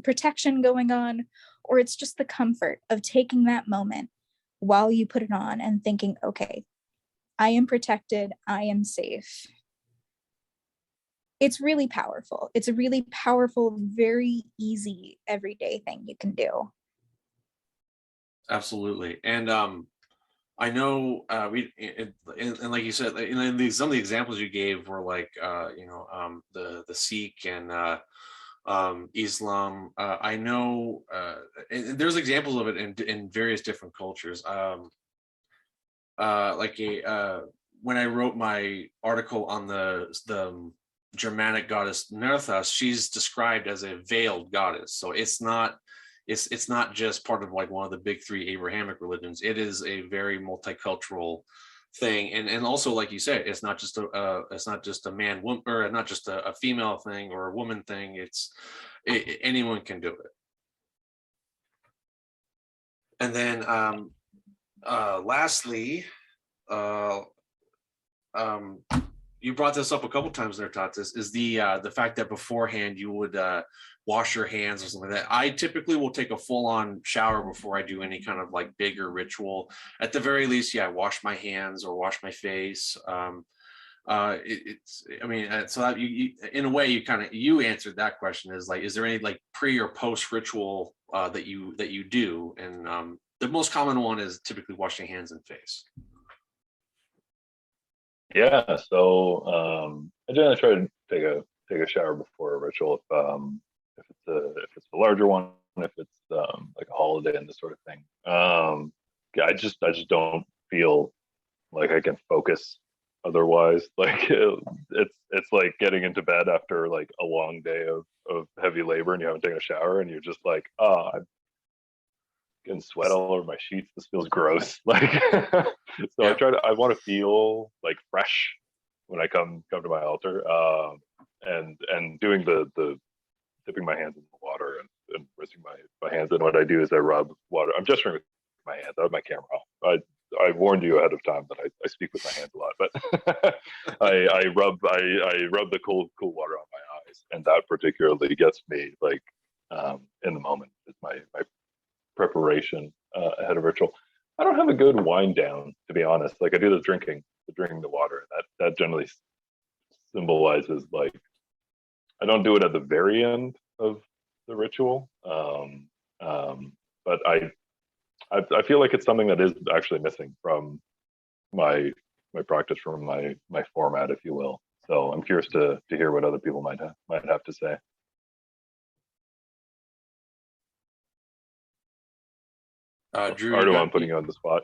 protection going on, or it's just the comfort of taking that moment while you put it on and thinking, okay, I am protected, I am safe. It's really powerful. It's a really powerful, very easy everyday thing you can do.
Absolutely. And I know and like you said, some of the examples you gave were like the Sikh and Islam. I know and there's examples of it in various different cultures. When I wrote my article on the Germanic goddess Nerthas, she's described as a veiled goddess. So it's not just part of like one of the big three Abrahamic religions. It is a very multicultural thing, and also, like you said, it's not just a man woman, or not just a female thing or a woman thing. Anyone can do it. And then lastly, you brought this up a couple times there, Tatis, is the fact that beforehand you would wash your hands or something like that. I typically will take a full-on shower before I do any kind of like bigger ritual. At the very least, yeah, wash my hands or wash my face. So that you in a way you answered that question, is like, is there any like pre or post ritual that you do? And the most common one is typically washing hands and face.
Yeah, so I generally try to take a shower before a ritual if it's a larger one, if it's like a holiday and this sort of thing. Yeah, I just don't feel like I can focus otherwise. Like it's like getting into bed after like a long day of heavy labor and you haven't taken a shower and you're just like, oh, I'm getting sweat all over my sheets. This feels gross. Like so I want to feel like fresh when I come to my altar. And doing the dipping my hands in the water and rinsing my hands. And what I do is I rub water. I'm gesturing with my hands. I have my camera off. I warned you ahead of time that I speak with my hands a lot, but I rub the cool water on my eyes, and that particularly gets me like in the moment. It's my preparation ahead of ritual. I don't have a good wind down, to be honest. Like I do the drinking the water. That generally symbolizes like I don't do it at the very end of the ritual, but I feel like it's something that is actually missing from my practice, from my format, if you will. So I'm curious to hear what other people might have to say.
Drew,
Ardo, I'm putting you on the spot.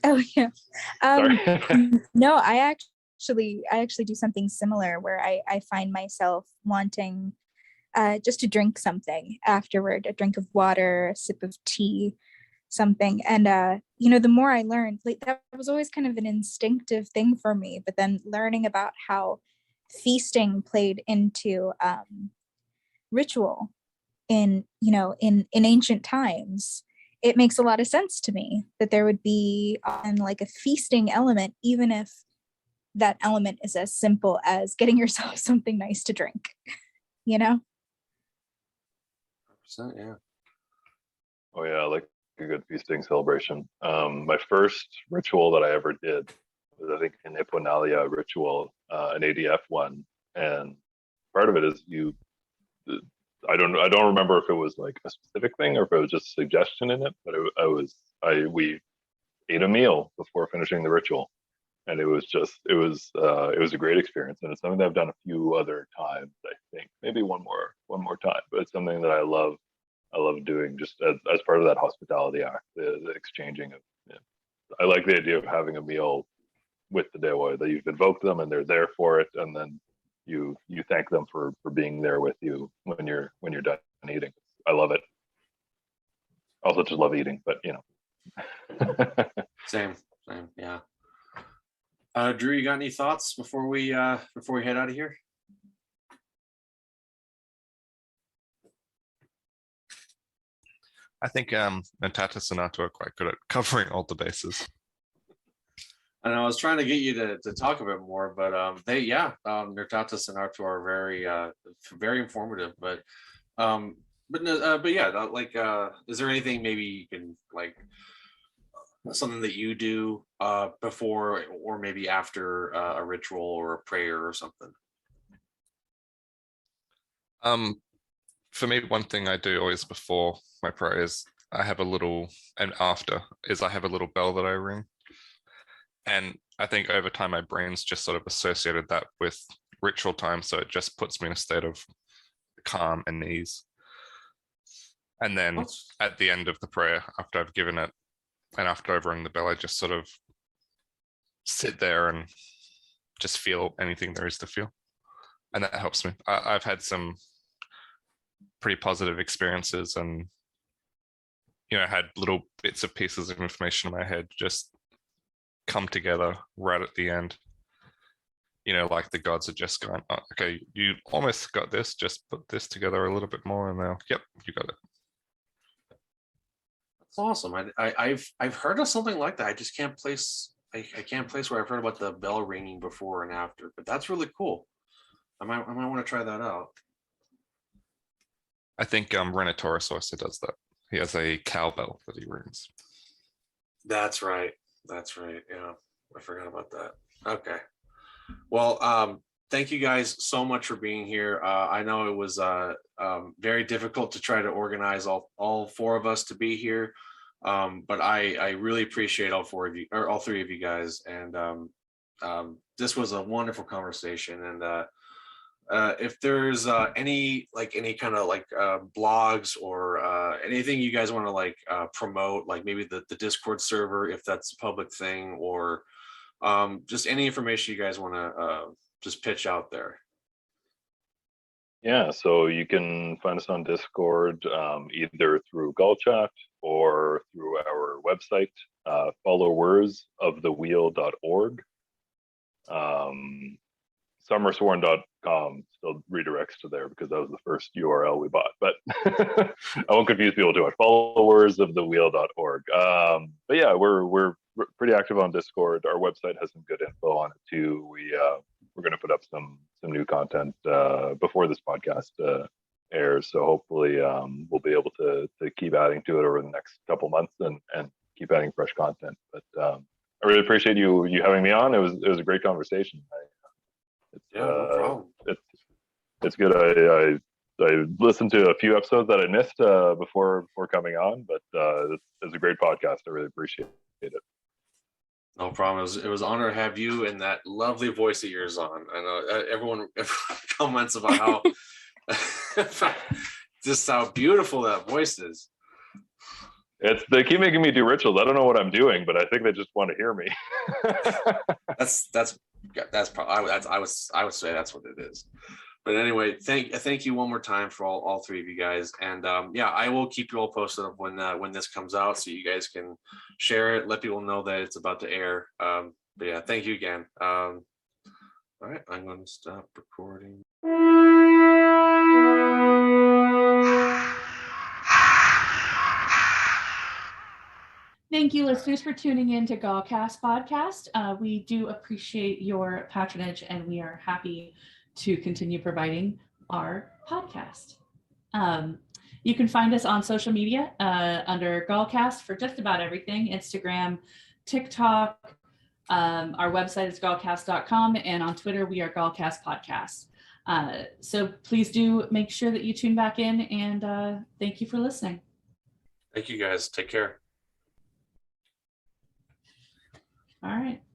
Oh yeah.
Sorry.
No, I actually do something similar where I find myself wanting just to drink something afterward, a drink of water, a sip of tea, something. And the more I learned, like that was always kind of an instinctive thing for me, but then learning about how feasting played into ritual in ancient times, it makes a lot of sense to me that there would be like a feasting element, even if that element is as simple as getting yourself something nice to drink,
100%, yeah.
Oh yeah, like a good feasting celebration. My first ritual that I ever did was, I think, an Ipponalia ritual, an ADF one, and part of it is I don't remember if it was like a specific thing or if it was just a suggestion in it, but we ate a meal before finishing the ritual, and it was a great experience, and it's something that I've done a few other times. I think maybe one more time, but it's something that I love doing just as part of that hospitality act, the exchanging of. Yeah. I like the idea of having a meal with the Dewa, that you've invoked them and they're there for it, and then you thank them for being there with you when you're done eating. I love it. Also, just love eating, but you know.
Same, yeah. Drew, you got any thoughts before we head out of here?
I think Natatis and Nato are quite good at covering all the bases.
And I was trying to get you to talk a bit more, but Natatis and Arto are very informative. But yeah, like, is there anything maybe you can like something that you do before or maybe after a ritual or a prayer or something?
For me, one thing I do always before my prayer is I have a little, and after is I have a little bell that I ring. And I think over time, my brain's just sort of associated that with ritual time. So it just puts me in a state of calm and ease. And then at the end of the prayer, after I've given it and after I've rung the bell, I just sort of sit there and just feel anything there is to feel. And that helps me. I've had some pretty positive experiences and, you know, had little bits of pieces of information in my head just come together right at the end. You know, like the gods are just going, oh, okay, you almost got this, just put this together a little bit more and they'll, yep, you got it.
That's awesome. I've heard of something like that. I just can't place I can't place where I've heard about the bell ringing before and after, but that's really cool. I might want to try that out.
I think Renotaurus also does that. He has a cowbell that he rings.
That's right. Yeah, I forgot about that. Okay. Well, thank you guys so much for being here. I know it was very difficult to try to organize all four of us to be here, but I really appreciate all four of you, or all three of you guys, and this was a wonderful conversation. And if there's any kind of blogs or anything you guys want to promote, like maybe the Discord server, if that's a public thing, or just any information you guys want to just pitch out there.
Yeah, so you can find us on Discord either through GaulChat or through our website, followersofthewheel.org. Summersworn.com still redirects to there because that was the first URL we bought, but I won't confuse people too much. Followersofthewheel.org. But yeah, we're pretty active on Discord. Our website has some good info on it too. We're going to put up some new content before this podcast airs, so hopefully we'll be able to keep adding to it over the next couple months and keep adding fresh content. But I really appreciate you having me on. It was a great conversation.
No problem.
It's good. I listened to a few episodes that I missed before coming on, but it's a great podcast. I really appreciate it.
No problem. It was an honor to have you and that lovely voice of yours on. I know everyone comments about how just how beautiful that voice is.
They keep making me do rituals. I don't know what I'm doing, but I think they just want to hear me.
that's probably I would say that's what it is. But anyway, thank you one more time for all three of you guys, and yeah, I will keep you all posted of when this comes out, so you guys can share it, let people know that it's about to air. But yeah, thank you again. All right, I'm going to stop recording.
Thank you, listeners, for tuning in to GaulCast podcast. We do appreciate your patronage, and we are happy to continue providing our podcast. You can find us on social media under GaulCast for just about everything: Instagram, TikTok, Our website is GaulCast.com, and on Twitter, we are GaulCast Podcast. So please do make sure that you tune back in, and thank you for listening.
Thank you guys. Take care.
All right.